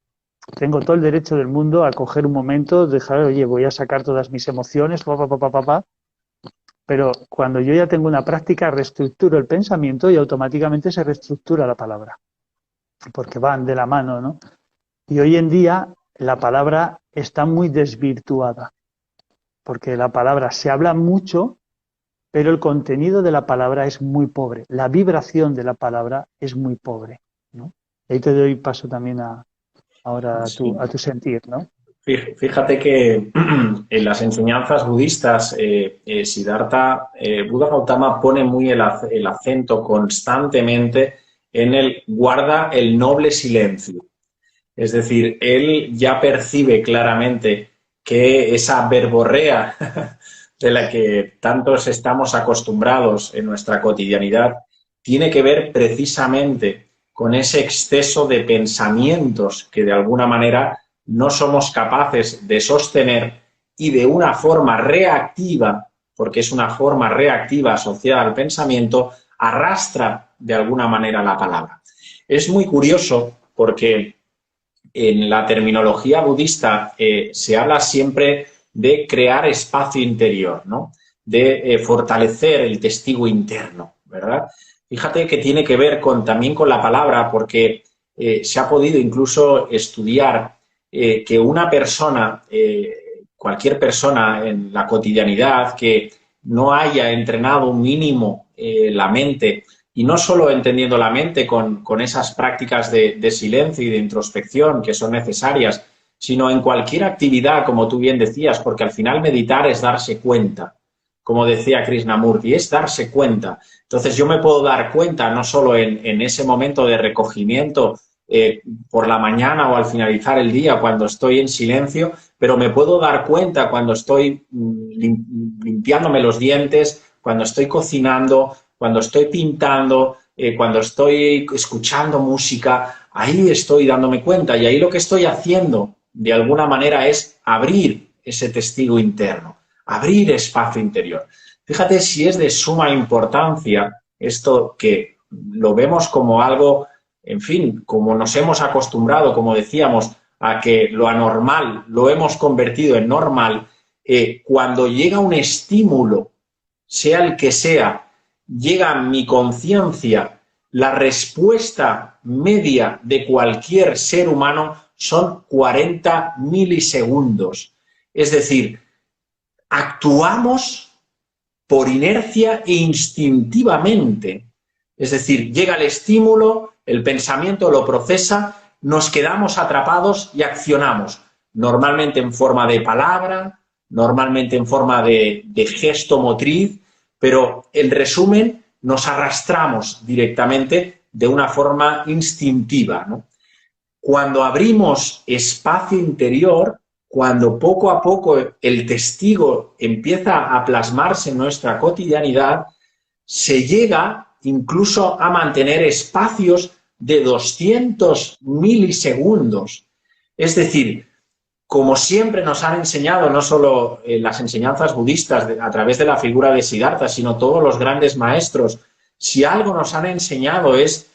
tengo todo el derecho del mundo a coger un momento, dejar, oye, voy a sacar todas mis emociones, pero cuando yo ya tengo una práctica, reestructuro el pensamiento y automáticamente se reestructura la palabra, porque van de la mano, ¿no? Y hoy en día la palabra está muy desvirtuada, porque la palabra se habla mucho, pero el contenido de la palabra es muy pobre. La vibración de la palabra es muy pobre, ¿no? Ahí te doy paso también ahora Sí. a tu sentir, ¿no? Fíjate que en las enseñanzas budistas, Siddhartha, Buda Gautama pone muy el acento constantemente en el guarda el noble silencio. Es decir, él ya percibe claramente que esa verborrea de la que tantos estamos acostumbrados en nuestra cotidianidad tiene que ver precisamente con ese exceso de pensamientos que de alguna manera no somos capaces de sostener y de una forma reactiva, porque es una forma reactiva asociada al pensamiento, arrastra de alguna manera la palabra. Es muy curioso porque en la terminología budista se habla siempre de crear espacio interior, ¿no? De fortalecer el testigo interno, ¿verdad? Fíjate que tiene que ver también con la palabra, porque se ha podido incluso estudiar que una persona, cualquier persona en la cotidianidad que no haya entrenado un mínimo la mente, y no solo entendiendo la mente con esas prácticas de silencio y de introspección que son necesarias, sino en cualquier actividad, como tú bien decías, porque al final meditar es darse cuenta, como decía Krishnamurti, es darse cuenta. Entonces yo me puedo dar cuenta no solo en ese momento de recogimiento por la mañana o al finalizar el día cuando estoy en silencio, pero me puedo dar cuenta cuando estoy limpiándome los dientes, cuando estoy cocinando, cuando estoy pintando, cuando estoy escuchando música, ahí estoy dándome cuenta y ahí lo que estoy haciendo de alguna manera es abrir ese testigo interno, abrir espacio interior. Fíjate si es de suma importancia esto que lo vemos como algo, en fin, como nos hemos acostumbrado, como decíamos, a que lo anormal lo hemos convertido en normal. Cuando llega un estímulo, sea el que sea, llega a mi conciencia, la respuesta media de cualquier ser humano son 40 milisegundos. Es decir, actuamos por inercia e instintivamente. Es decir, llega el estímulo, el pensamiento lo procesa, nos quedamos atrapados y accionamos. Normalmente en forma de palabra, normalmente en forma de gesto motriz, pero en resumen nos arrastramos directamente de una forma instintiva, ¿no? Cuando abrimos espacio interior, cuando poco a poco el testigo empieza a plasmarse en nuestra cotidianidad, se llega incluso a mantener espacios de 200 milisegundos. Es decir, como siempre nos han enseñado, no solo las enseñanzas budistas a través de la figura de Siddhartha, sino todos los grandes maestros, si algo nos han enseñado es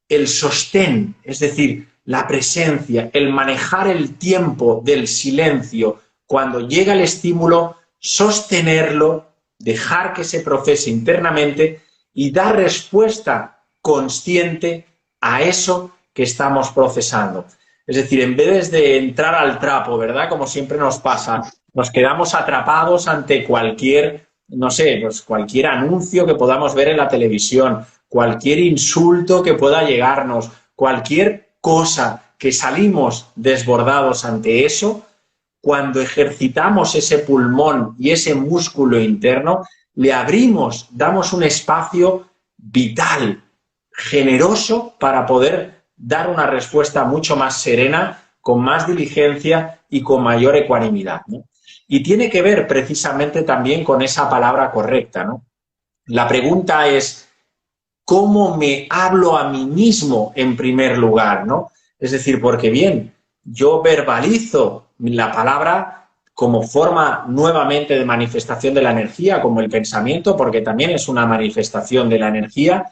el sostén, es decir, la presencia, el manejar el tiempo del silencio. Cuando llega el estímulo, sostenerlo, dejar que se procese internamente y dar respuesta consciente a eso que estamos procesando. Es decir, en vez de entrar al trapo, ¿verdad? Como siempre nos pasa, nos quedamos atrapados ante cualquier, no sé, pues cualquier anuncio que podamos ver en la televisión, cualquier insulto que pueda llegarnos, cualquier cosa que salimos desbordados ante eso. Cuando ejercitamos ese pulmón y ese músculo interno, le abrimos, damos un espacio vital, generoso, para poder dar una respuesta mucho más serena, con más diligencia y con mayor ecuanimidad, ¿no? Y tiene que ver precisamente también con esa palabra correcta, ¿no? La pregunta es, ¿cómo me hablo a mí mismo en primer lugar, ¿no? Es decir, porque bien, yo verbalizo la palabra como forma nuevamente de manifestación de la energía, como el pensamiento, porque también es una manifestación de la energía,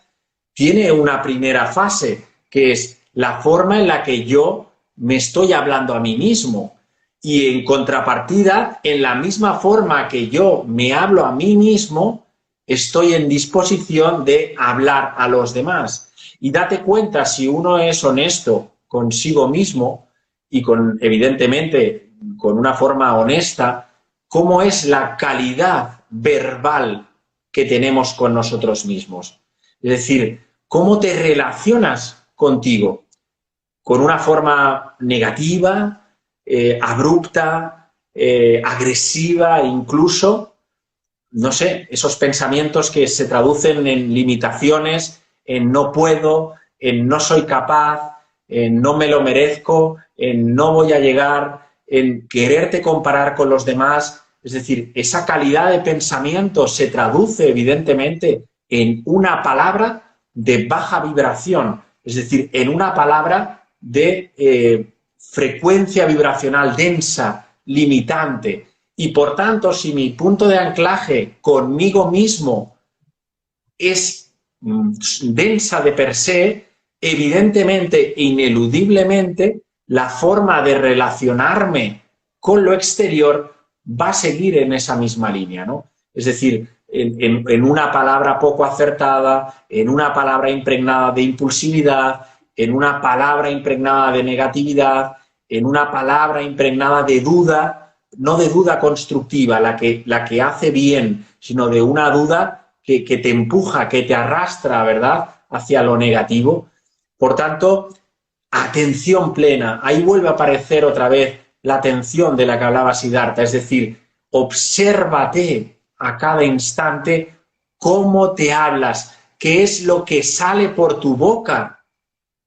tiene una primera fase, que es la forma en la que yo me estoy hablando a mí mismo. Y en contrapartida, en la misma forma que yo me hablo a mí mismo, estoy en disposición de hablar a los demás. Y date cuenta, si uno es honesto consigo mismo y evidentemente con una forma honesta, cómo es la calidad verbal que tenemos con nosotros mismos. Es decir, cómo te relacionas contigo, con una forma negativa, abrupta, agresiva, incluso, no sé, esos pensamientos que se traducen en limitaciones, en no puedo, en no soy capaz, en no me lo merezco, en no voy a llegar, en quererte comparar con los demás. Es decir, esa calidad de pensamiento se traduce evidentemente en una palabra de baja vibración, es decir, en una palabra de frecuencia vibracional densa, limitante. Y por tanto, si mi punto de anclaje conmigo mismo es densa de per se, evidentemente e ineludiblemente, la forma de relacionarme con lo exterior va a seguir en esa misma línea, ¿no? Es decir, en una palabra poco acertada, en una palabra impregnada de impulsividad, en una palabra impregnada de negatividad, en una palabra impregnada de duda, no de duda constructiva, la que hace bien, sino de una duda que te empuja, que te arrastra, ¿verdad?, hacia lo negativo. Por tanto, atención plena. Ahí vuelve a aparecer otra vez la atención de la que hablaba Siddhartha, es decir, obsérvate a cada instante cómo te hablas, qué es lo que sale por tu boca.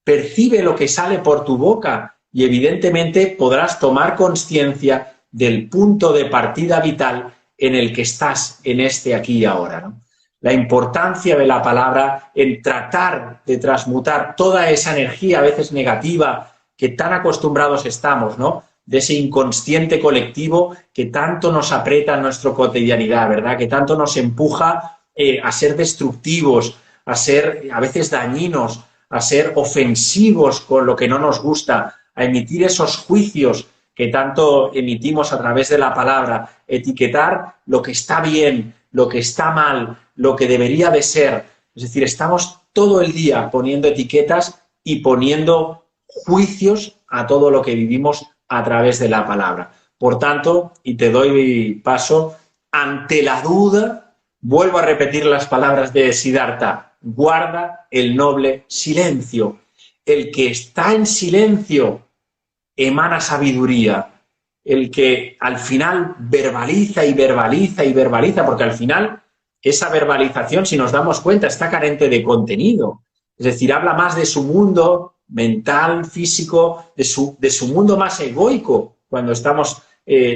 Percibe lo que sale por tu boca y evidentemente podrás tomar conciencia del punto de partida vital en el que estás en este aquí y ahora, ¿no? la importancia de la palabra en tratar de transmutar toda esa energía, a veces negativa, que tan acostumbrados estamos, ¿no? De ese inconsciente colectivo que tanto nos aprieta en nuestra cotidianidad, ¿verdad? Que tanto nos empuja a ser destructivos, a ser a veces dañinos, a ser ofensivos con lo que no nos gusta, a emitir esos juicios que tanto emitimos a través de la palabra, etiquetar lo que está bien, lo que está mal, lo que debería de ser. Es decir, estamos todo el día poniendo etiquetas y poniendo juicios a todo lo que vivimos a través de la palabra. Por tanto, y te doy paso, ante la duda, vuelvo a repetir las palabras de Siddhartha: guarda el noble silencio. El que está en silencio emana sabiduría. El que al final verbaliza y verbaliza y verbaliza, porque al final esa verbalización, si nos damos cuenta, está carente de contenido. Es decir, habla más de su mundo mental, físico, de su mundo más egoico, cuando estamos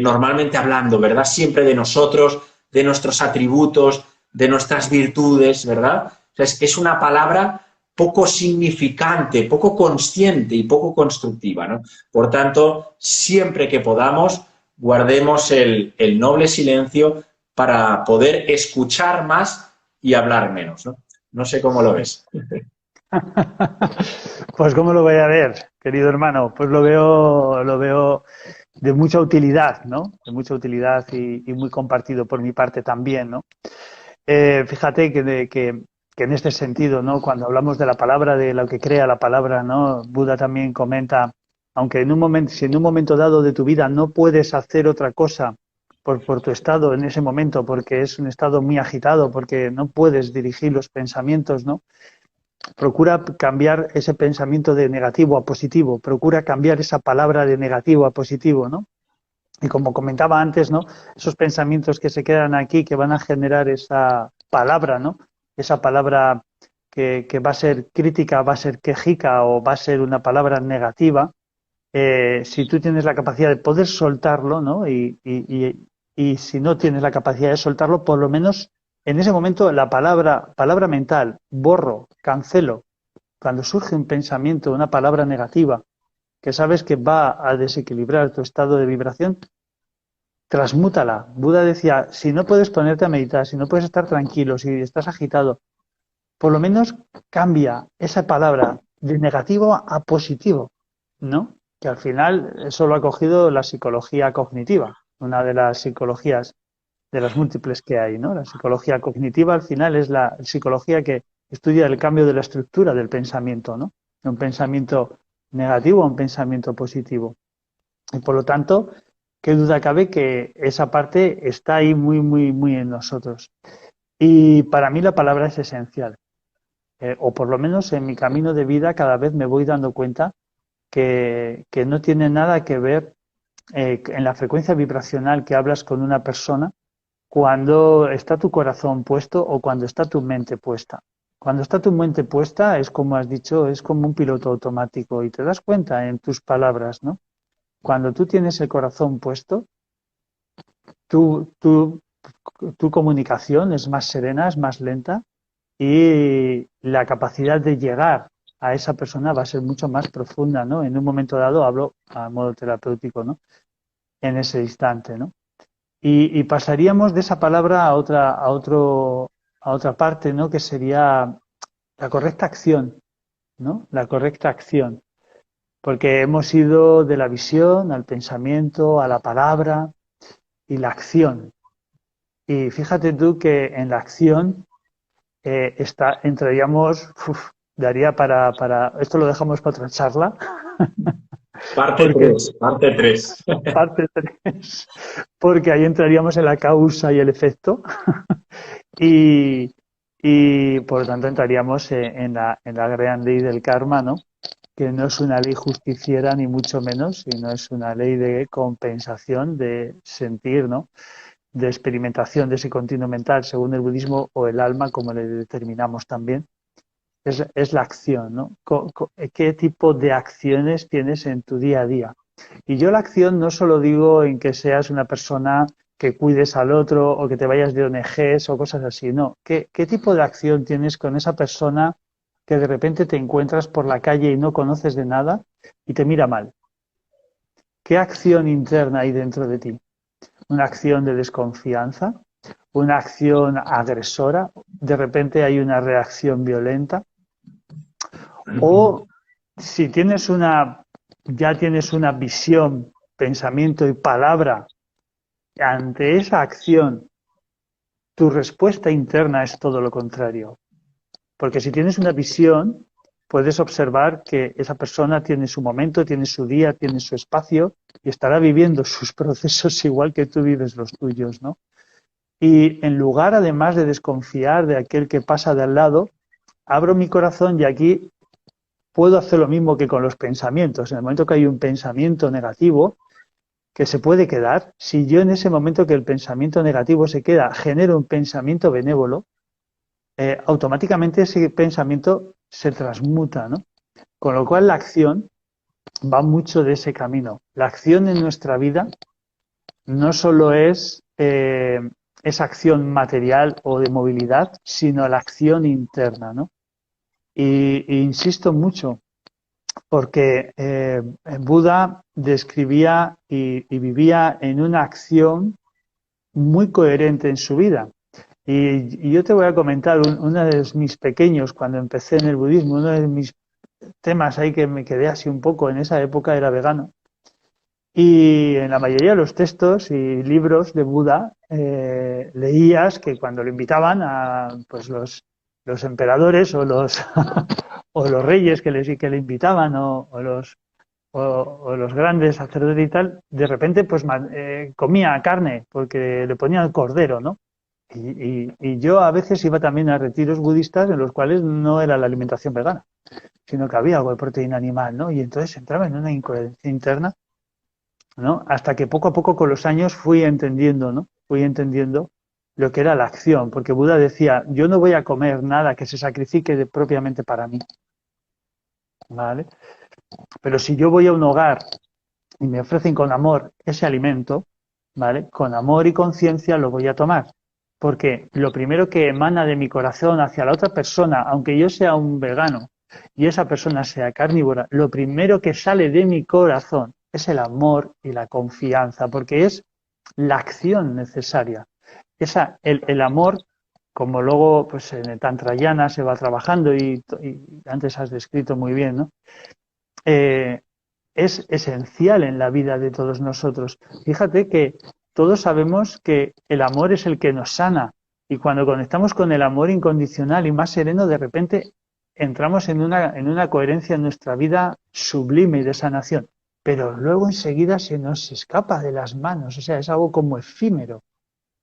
normalmente hablando, ¿verdad? Siempre de nosotros, de nuestros atributos, de nuestras virtudes, ¿verdad? O sea, es una palabra poco significante, poco consciente y poco constructiva, ¿no? Por tanto, siempre que podamos, guardemos el noble silencio para poder escuchar más y hablar menos, ¿no? No sé cómo lo ves. Pues cómo lo voy a ver, querido hermano, pues lo veo de mucha utilidad, ¿no? De mucha utilidad y muy compartido por mi parte también, ¿no? Fíjate que en este sentido, ¿no? Cuando hablamos de la palabra, de lo que crea la palabra, ¿no? Buda también comenta, aunque si en un momento dado de tu vida no puedes hacer otra cosa por tu estado en ese momento, porque es un estado muy agitado, porque no puedes dirigir los pensamientos, ¿no? Procura cambiar ese pensamiento de negativo a positivo, procura cambiar esa palabra de negativo a positivo, ¿no? Y como comentaba antes, ¿no? Esos pensamientos que se quedan aquí, que van a generar esa palabra, ¿no? Esa palabra que va a ser crítica, va a ser quejica o va a ser una palabra negativa, si tú tienes la capacidad de poder soltarlo, ¿no? Y si no tienes la capacidad de soltarlo, por lo menos en ese momento la palabra mental, borro, cancelo. Cuando surge un pensamiento, una palabra negativa, que sabes que va a desequilibrar tu estado de vibración, transmútala. Buda decía, si no puedes ponerte a meditar, si no puedes estar tranquilo, si estás agitado, por lo menos cambia esa palabra de negativo a positivo, ¿no? Que al final eso lo ha cogido la psicología cognitiva, una de las psicologías de las múltiples que hay, ¿no? La psicología cognitiva al final es la psicología que estudia el cambio de la estructura del pensamiento, ¿no? De un pensamiento negativo a un pensamiento positivo. Y por lo tanto, qué duda cabe que esa parte está ahí muy, muy, muy en nosotros. Y para mí la palabra es esencial. O por lo menos en mi camino de vida cada vez me voy dando cuenta que no tiene nada que ver en la frecuencia vibracional que hablas con una persona cuando está tu corazón puesto o cuando está tu mente puesta. Cuando está tu mente puesta es como has dicho, es como un piloto automático y te das cuenta en tus palabras, ¿no? Cuando tú tienes el corazón puesto, tu, tu, tu comunicación es más serena, es más lenta y la capacidad de llegar a esa persona va a ser mucho más profunda, ¿no? En un momento dado hablo a modo terapéutico, ¿no? En ese instante, ¿no? Y pasaríamos de esa palabra a otra parte, ¿no? Que sería la correcta acción, ¿no? La correcta acción. Porque hemos ido de la visión al pensamiento, a la palabra y la acción. Y fíjate tú que en la acción entraríamos, daría esto lo dejamos para otra charla. Parte 3, parte 3. Parte 3, porque ahí entraríamos en la causa y el efecto y por lo tanto entraríamos en la gran ley del karma, ¿no? Que no es una ley justiciera ni mucho menos, sino es una ley de compensación, de sentir, ¿no? De experimentación de ese continuo mental, según el budismo, o el alma, como le determinamos también. Es la acción, ¿no? ¿Qué tipo de acciones tienes en tu día a día? Y yo la acción no solo digo en que seas una persona que cuides al otro o que te vayas de ONGs o cosas así, no. ¿Qué tipo de acción tienes con esa persona que de repente te encuentras por la calle y no conoces de nada y te mira mal? ¿Qué acción interna hay dentro de ti? ¿Una acción de desconfianza? ¿Una acción agresora? ¿De repente hay una reacción violenta? O si ya tienes una visión, pensamiento y palabra ante esa acción, tu respuesta interna es todo lo contrario. Porque si tienes una visión, puedes observar que esa persona tiene su momento, tiene su día, tiene su espacio y estará viviendo sus procesos igual que tú vives los tuyos, ¿no? Y en lugar, además de desconfiar de aquel que pasa de al lado, abro mi corazón y aquí puedo hacer lo mismo que con los pensamientos. En el momento que hay un pensamiento negativo que se puede quedar, si yo en ese momento que el pensamiento negativo se queda, genero un pensamiento benévolo, automáticamente ese pensamiento se transmuta, ¿no? Con lo cual la acción va mucho de ese camino. La acción en nuestra vida no solo es esa acción material o de movilidad, sino la acción interna, ¿no? Y insisto mucho, porque Buda describía y vivía en una acción muy coherente en su vida. Y yo te voy a comentar uno de mis pequeños, cuando empecé en el budismo, uno de mis temas ahí que me quedé así un poco, en esa época era vegano. Y en la mayoría de los textos y libros de Buda leías que cuando lo invitaban a pues los emperadores o los, o los reyes que le invitaban o los grandes sacerdotes y tal, de repente pues comía carne porque le ponían cordero, ¿no? Y yo a veces iba también a retiros budistas en los cuales no era la alimentación vegana, sino que había algo de proteína animal, ¿no? Y entonces entraba en una incoherencia interna, ¿no? Hasta que poco a poco con los años fui entendiendo, ¿no? Fui entendiendo lo que era la acción, porque Buda decía, yo no voy a comer nada que se sacrifique propiamente para mí, ¿vale? Pero si yo voy a un hogar y me ofrecen con amor ese alimento, ¿vale? Con amor y conciencia lo voy a tomar. Porque lo primero que emana de mi corazón hacia la otra persona, aunque yo sea un vegano y esa persona sea carnívora, lo primero que sale de mi corazón es el amor y la confianza, porque es la acción necesaria. El amor, como luego pues en el Tantrayana se va trabajando y antes has descrito muy bien, ¿no? Es esencial en la vida de todos nosotros. Fíjate que todos sabemos que el amor es el que nos sana y cuando conectamos con el amor incondicional y más sereno, de repente entramos en una coherencia en nuestra vida sublime y de sanación. Pero luego enseguida se nos escapa de las manos, o sea, es algo como efímero,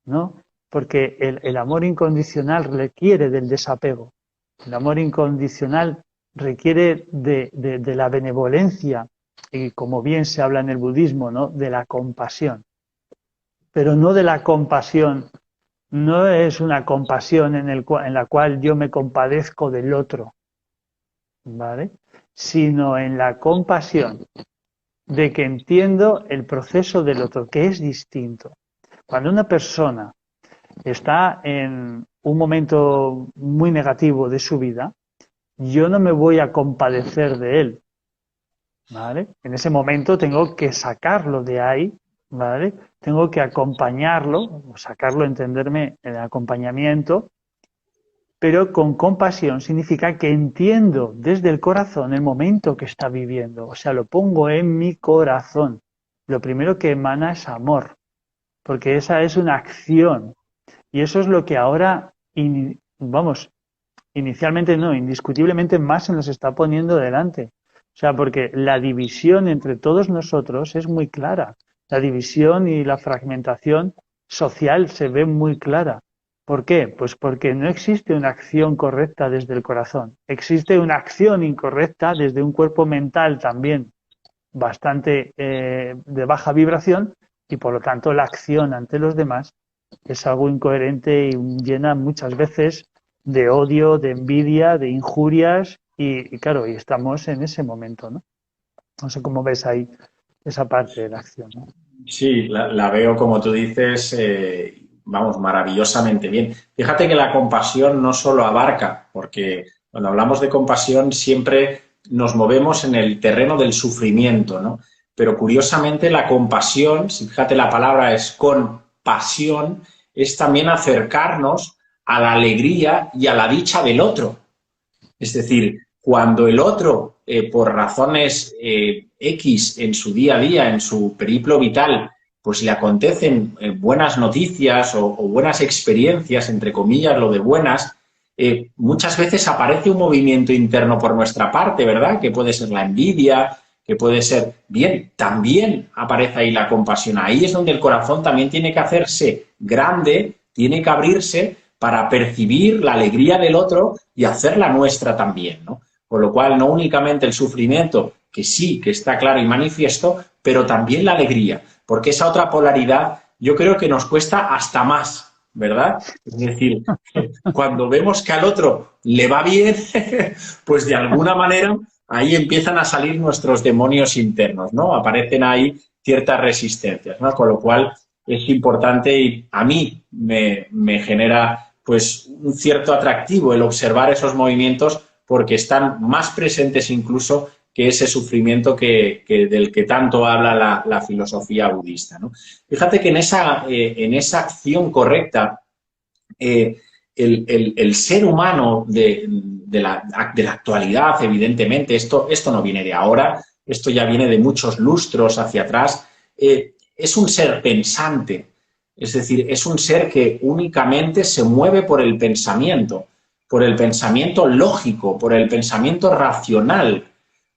¿no? Porque el amor incondicional requiere del desapego. El amor incondicional requiere de la benevolencia y, como bien se habla en el budismo, ¿no? De la compasión. Pero no de la compasión, no es una compasión en la cual yo me compadezco del otro, ¿vale? Sino en la compasión de que entiendo el proceso del otro, que es distinto. Cuando una persona está en un momento muy negativo de su vida, yo no me voy a compadecer de él, ¿vale? En ese momento tengo que sacarlo de ahí, ¿vale? Tengo que acompañarlo, sacarlo, entenderme, en el acompañamiento, pero con compasión significa que entiendo desde el corazón el momento que está viviendo, o sea, lo pongo en mi corazón. Lo primero que emana es amor, porque esa es una acción, y eso es lo que ahora, vamos, inicialmente no, indiscutiblemente más se nos está poniendo delante. O sea, porque la división entre todos nosotros es muy clara. La división y la fragmentación social se ve muy clara. ¿Por qué? Pues porque no existe una acción correcta desde el corazón. Existe una acción incorrecta desde un cuerpo mental también bastante de baja vibración y por lo tanto la acción ante los demás es algo incoherente y llena muchas veces de odio, de envidia, de injurias y claro, y estamos en ese momento, ¿no? No sé cómo ves ahí esa parte de la acción, ¿no? Sí, la veo como tú dices, vamos, maravillosamente bien. Fíjate que la compasión no solo abarca, porque cuando hablamos de compasión siempre nos movemos en el terreno del sufrimiento, ¿no? Pero curiosamente la compasión, si fíjate la palabra es con pasión, es también acercarnos a la alegría y a la dicha del otro. Es decir, cuando el otro, por razones X en su día a día, en su periplo vital, pues le acontecen buenas noticias o buenas experiencias, entre comillas, lo de buenas, muchas veces aparece un movimiento interno por nuestra parte, ¿verdad? Que puede ser la envidia, que puede ser, bien, también aparece ahí la compasión. Ahí es donde el corazón también tiene que hacerse grande, tiene que abrirse para percibir la alegría del otro y hacerla nuestra también, ¿no? Con lo cual, no únicamente el sufrimiento, que sí, que está claro y manifiesto, pero también la alegría, porque esa otra polaridad yo creo que nos cuesta hasta más, ¿verdad? Es decir, cuando vemos que al otro le va bien, pues de alguna manera ahí empiezan a salir nuestros demonios internos, ¿no? Aparecen ahí ciertas resistencias, ¿no? Con lo cual es importante y a mí me genera pues un cierto atractivo el observar esos movimientos porque están más presentes incluso que ese sufrimiento del que tanto habla la filosofía budista, ¿no? Fíjate que en esa acción correcta el ser humano de la actualidad, evidentemente, esto no viene de ahora, esto ya viene de muchos lustros hacia atrás, es un ser pensante, es decir, es un ser que únicamente se mueve por el pensamiento lógico, por el pensamiento racional.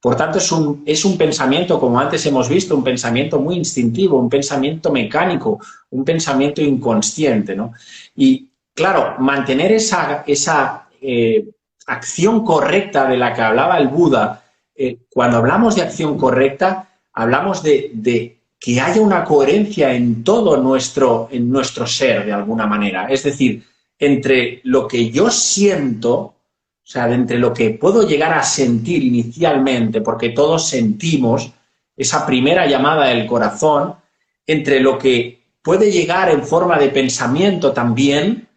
Por tanto, es un pensamiento, como antes hemos visto, un pensamiento muy instintivo, un pensamiento mecánico, un pensamiento inconsciente, ¿no? Y claro, mantener esa acción correcta de la que hablaba el Buda, cuando hablamos de acción correcta, hablamos de que haya una coherencia en todo en nuestro ser, de alguna manera. Es decir, entre lo que yo siento, o sea, entre lo que puedo llegar a sentir inicialmente, porque todos sentimos esa primera llamada del corazón, entre lo que puede llegar en forma de pensamiento también,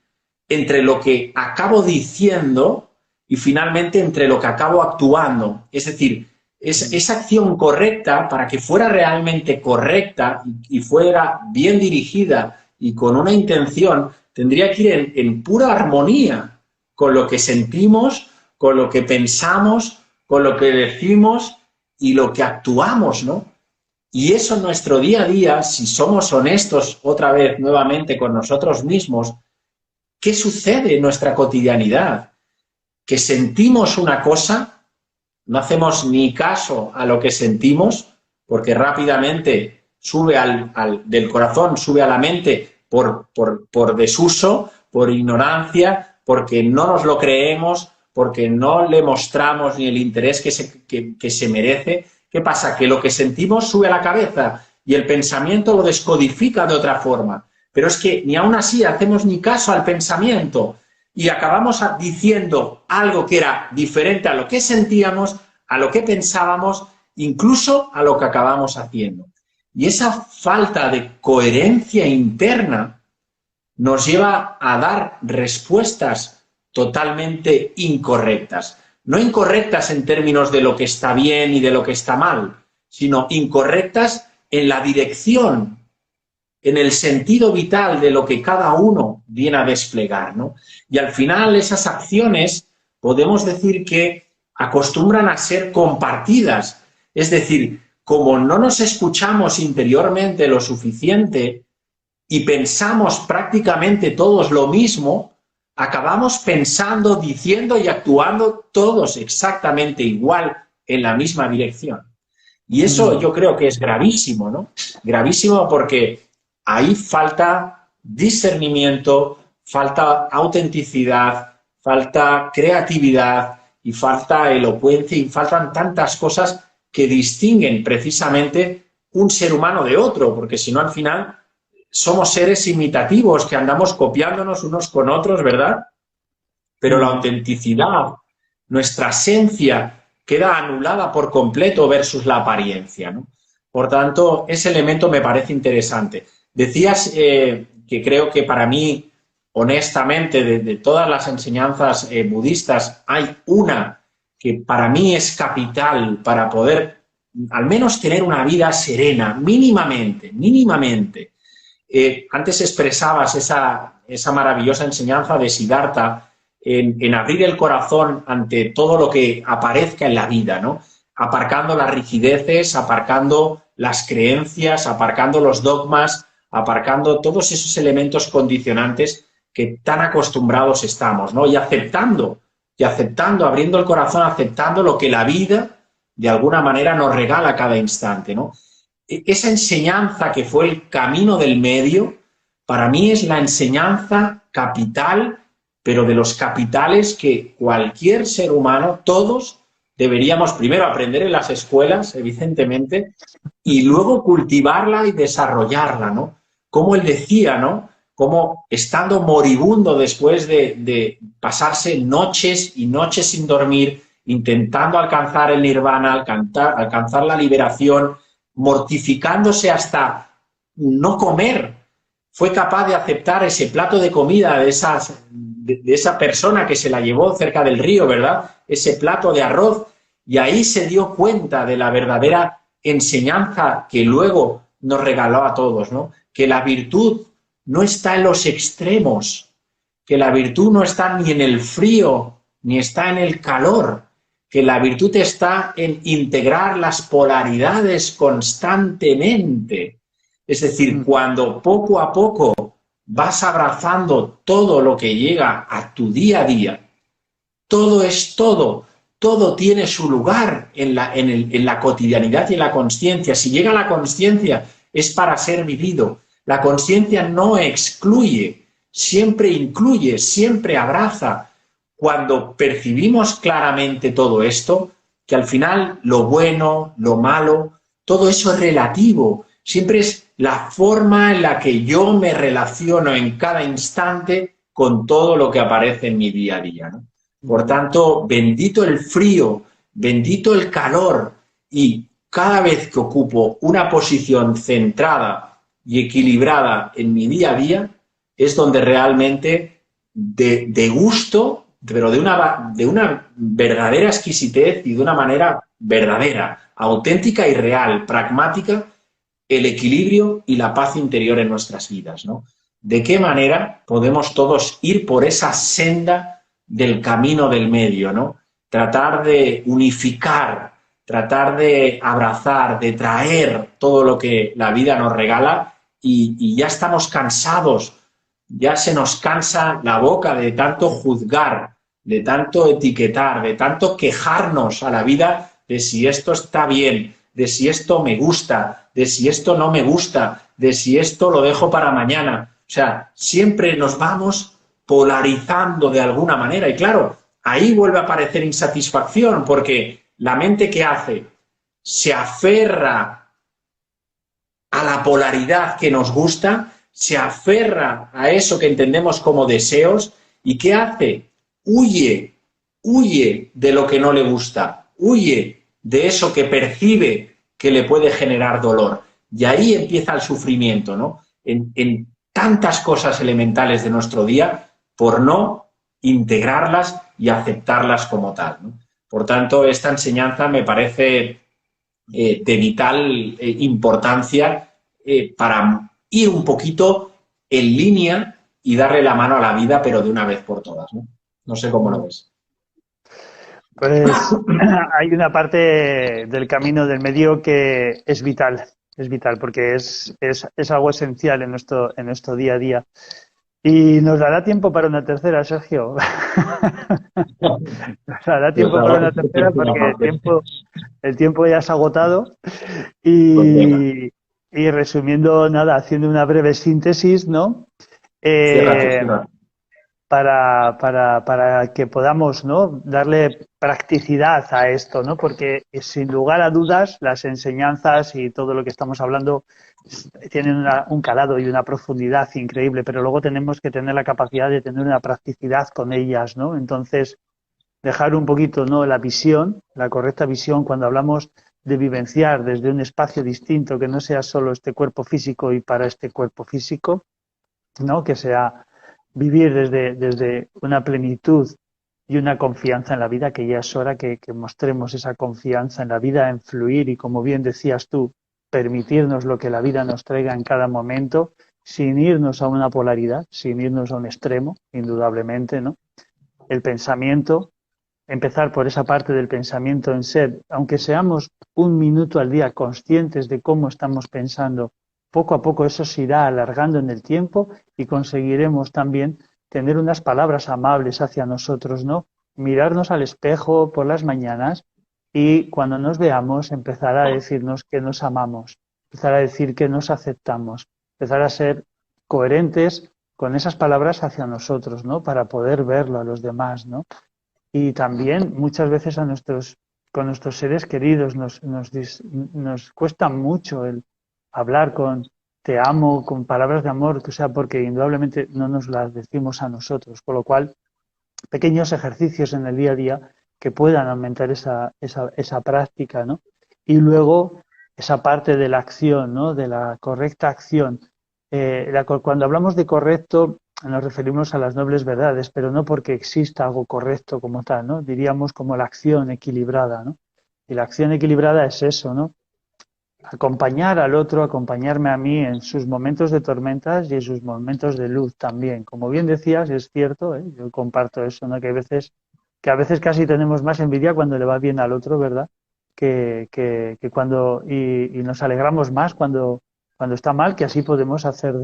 entre lo que acabo diciendo y finalmente entre lo que acabo actuando. Es decir, esa acción correcta, para que fuera realmente correcta y fuera bien dirigida y con una intención, tendría que ir en pura armonía con lo que sentimos, con lo que pensamos, con lo que decimos y lo que actuamos, ¿no? Y eso en nuestro día a día, si somos honestos otra vez nuevamente con nosotros mismos, ¿qué sucede en nuestra cotidianidad? Que sentimos una cosa, no hacemos ni caso a lo que sentimos, porque rápidamente sube del corazón, sube a la mente por desuso, por ignorancia, porque no nos lo creemos, porque no le mostramos ni el interés que se merece. ¿Qué pasa? Que lo que sentimos sube a la cabeza y el pensamiento lo descodifica de otra forma. Pero es que ni aún así hacemos ni caso al pensamiento y acabamos diciendo algo que era diferente a lo que sentíamos, a lo que pensábamos, incluso a lo que acabamos haciendo. Y esa falta de coherencia interna nos lleva a dar respuestas totalmente incorrectas. No incorrectas en términos de lo que está bien y de lo que está mal, sino incorrectas en la dirección, en el sentido vital de lo que cada uno viene a desplegar, ¿no? Y al final esas acciones podemos decir que acostumbran a ser compartidas. Es decir, como no nos escuchamos interiormente lo suficiente y pensamos prácticamente todos lo mismo, acabamos pensando, diciendo y actuando todos exactamente igual en la misma dirección. Y eso yo creo que es gravísimo, ¿no? Gravísimo porque ahí falta discernimiento, falta autenticidad, falta creatividad y falta elocuencia y faltan tantas cosas que distinguen precisamente un ser humano de otro, porque si no al final somos seres imitativos que andamos copiándonos unos con otros, ¿verdad? Pero la autenticidad, nuestra esencia, queda anulada por completo versus la apariencia, ¿no? Por tanto, ese elemento me parece interesante. Decías que creo que para mí, honestamente, de todas las enseñanzas budistas, hay una que para mí es capital para poder al menos tener una vida serena, mínimamente. Antes expresabas esa maravillosa enseñanza de Siddhartha en abrir el corazón ante todo lo que aparezca en la vida, ¿no? Aparcando las rigideces, aparcando las creencias, aparcando los dogmas, aparcando todos esos elementos condicionantes que tan acostumbrados estamos, ¿no? Y aceptando, abriendo el corazón, aceptando lo que la vida de alguna manera nos regala cada instante, ¿no? Esa enseñanza que fue el camino del medio, para mí es la enseñanza capital, pero de los capitales que cualquier ser humano, todos, deberíamos primero aprender en las escuelas, evidentemente, y luego cultivarla y desarrollarla, ¿no? Como él decía, ¿no? Como estando moribundo después de pasarse noches y noches sin dormir, intentando alcanzar el nirvana, alcanzar la liberación, mortificándose hasta no comer, fue capaz de aceptar ese plato de comida de esa persona que se la llevó cerca del río, ¿verdad? Ese plato de arroz, y ahí se dio cuenta de la verdadera enseñanza que luego nos regaló a todos, ¿no? Que la virtud no está en los extremos, que la virtud no está ni en el frío, ni está en el calor, que la virtud está en integrar las polaridades constantemente. Es decir, cuando poco a poco vas abrazando todo lo que llega a tu día a día, todo es todo, todo tiene su lugar en la cotidianidad y en la consciencia. Si llega la consciencia es para ser vivido. La consciencia no excluye, siempre incluye, siempre abraza. Cuando percibimos claramente todo esto, que al final lo bueno, lo malo, todo eso es relativo. Siempre es la forma en la que yo me relaciono en cada instante con todo lo que aparece en mi día a día, ¿no? Por tanto, bendito el frío, bendito el calor, y cada vez que ocupo una posición centrada y equilibrada en mi día a día, es donde realmente de gusto, pero de una verdadera exquisitez y de una manera verdadera, auténtica y real, pragmática, el equilibrio y la paz interior en nuestras vidas, ¿no? ¿De qué manera podemos todos ir por esa senda del camino del medio, ¿no? Tratar de unificar, tratar de abrazar, de traer todo lo que la vida nos regala, y ya estamos cansados, ya se nos cansa la boca de tanto juzgar, de tanto etiquetar, de tanto quejarnos a la vida de si esto está bien, de si esto me gusta, de si esto no me gusta, de si esto lo dejo para mañana. O sea, siempre nos vamos polarizando de alguna manera, y claro, ahí vuelve a aparecer insatisfacción, porque la mente, ¿qué hace? Se aferra a la polaridad que nos gusta, se aferra a eso que entendemos como deseos, ¿y qué hace? Huye de lo que no le gusta, huye de eso que percibe que le puede generar dolor. Y ahí empieza el sufrimiento, ¿no? En tantas cosas elementales de nuestro día, por no integrarlas y aceptarlas como tal, ¿no? Por tanto, esta enseñanza me parece de vital importancia para ir un poquito en línea y darle la mano a la vida, pero de una vez por todas, ¿no? No sé cómo lo ves. Pues hay una parte del camino del medio que es vital porque es algo esencial en nuestro día a día. Y nos dará tiempo para una tercera, Sergio. Nos dará tiempo para una tercera porque el tiempo ya se ha agotado. Y resumiendo, nada, haciendo una breve síntesis, ¿no? Para que podamos, ¿no?, darle practicidad a esto, ¿no? Porque sin lugar a dudas las enseñanzas y todo lo que estamos hablando tienen un calado y una profundidad increíble, pero luego tenemos que tener la capacidad de tener una practicidad con ellas, ¿no? Entonces, dejar un poquito, ¿no?, la visión, la correcta visión cuando hablamos de vivenciar desde un espacio distinto, que no sea solo este cuerpo físico y para este cuerpo físico, ¿no? Que sea vivir desde una plenitud y una confianza en la vida, que ya es hora que mostremos esa confianza en la vida, en fluir y, como bien decías tú, permitirnos lo que la vida nos traiga en cada momento, sin irnos a una polaridad, sin irnos a un extremo, indudablemente, ¿no? El pensamiento, empezar por esa parte del pensamiento en ser, aunque seamos un minuto al día conscientes de cómo estamos pensando, poco a poco eso se irá alargando en el tiempo y conseguiremos también tener unas palabras amables hacia nosotros, ¿no? Mirarnos al espejo por las mañanas y cuando nos veamos empezar a decirnos que nos amamos, empezar a decir que nos aceptamos, empezar a ser coherentes con esas palabras hacia nosotros, ¿no? Para poder verlo a los demás, ¿no? Y también muchas veces con nuestros seres queridos nos cuesta mucho el hablar con te amo, con palabras de amor, o sea, porque indudablemente no nos las decimos a nosotros, con lo cual pequeños ejercicios en el día a día que puedan aumentar esa práctica, ¿no? Y luego esa parte de la acción, ¿no? De la correcta acción. Cuando hablamos de correcto nos referimos a las nobles verdades, pero no porque exista algo correcto como tal, ¿no? Diríamos como la acción equilibrada, ¿no? Y la acción equilibrada es eso, ¿no? Acompañar al otro, acompañarme a mí en sus momentos de tormentas y en sus momentos de luz también. Como bien decías, es cierto, ¿eh? Yo comparto eso, ¿no? Que a veces casi tenemos más envidia cuando le va bien al otro, ¿verdad? Que cuando, y nos alegramos más cuando está mal, que así podemos hacer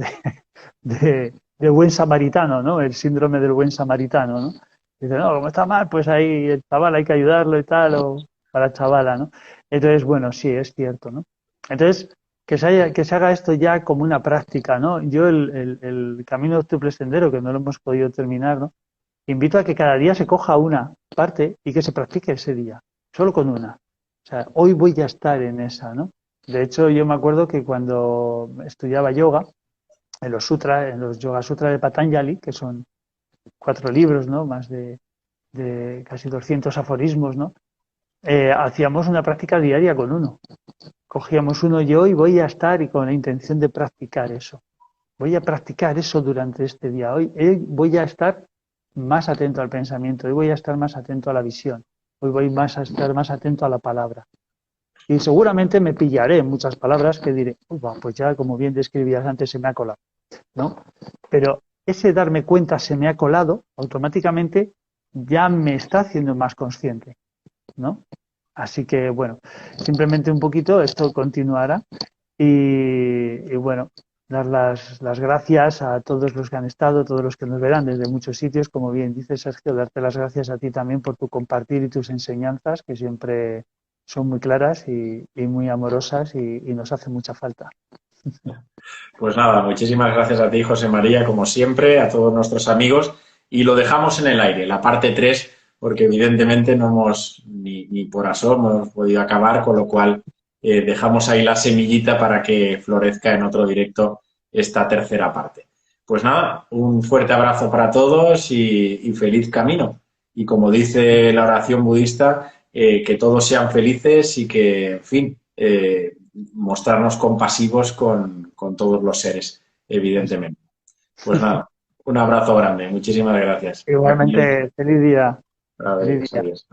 de buen samaritano, ¿no? El síndrome del buen samaritano, ¿no? Dice, no, como está mal, pues ahí el chaval hay que ayudarlo y tal, o para la chavala, ¿no? Entonces, bueno, sí, es cierto, ¿no? Entonces, que se haga esto ya como una práctica, ¿no? Yo el camino triple sendero, que no lo hemos podido terminar, ¿no? Invito a que cada día se coja una parte y que se practique ese día, solo con una. O sea, hoy voy a estar en esa, ¿no? De hecho, yo me acuerdo que cuando estudiaba yoga, en los sutras, en los Yoga Sutras de Patanjali, que son 4 libros, ¿no? Más de casi 200 aforismos, ¿no? Hacíamos una práctica diaria con uno. Cogíamos uno yo y voy a estar y con la intención de practicar eso. Voy a practicar eso durante este día. Hoy voy a estar más atento al pensamiento, hoy voy a estar más atento a la visión, hoy voy a estar más atento a la palabra. Y seguramente me pillaré muchas palabras que diré, pues ya como bien describías antes se me ha colado, ¿no? Pero ese darme cuenta se me ha colado, automáticamente ya me está haciendo más consciente, ¿no? Así que, bueno, simplemente un poquito, esto continuará y bueno, dar las gracias a todos los que han estado, todos los que nos verán desde muchos sitios, como bien dice Sergio, darte las gracias a ti también por tu compartir y tus enseñanzas, que siempre son muy claras y muy amorosas y nos hace mucha falta. Pues nada, muchísimas gracias a ti, José María, como siempre, a todos nuestros amigos, y lo dejamos en el aire, la parte 3, porque evidentemente no hemos ni por asomo hemos podido acabar, con lo cual dejamos ahí la semillita para que florezca en otro directo esta tercera parte. Pues nada, un fuerte abrazo para todos y feliz camino. Y como dice la oración budista, que todos sean felices y que, en fin, mostrarnos compasivos con todos los seres, evidentemente. Pues nada, un abrazo grande. Muchísimas gracias. Igualmente, feliz día. Feliz día. Adiós.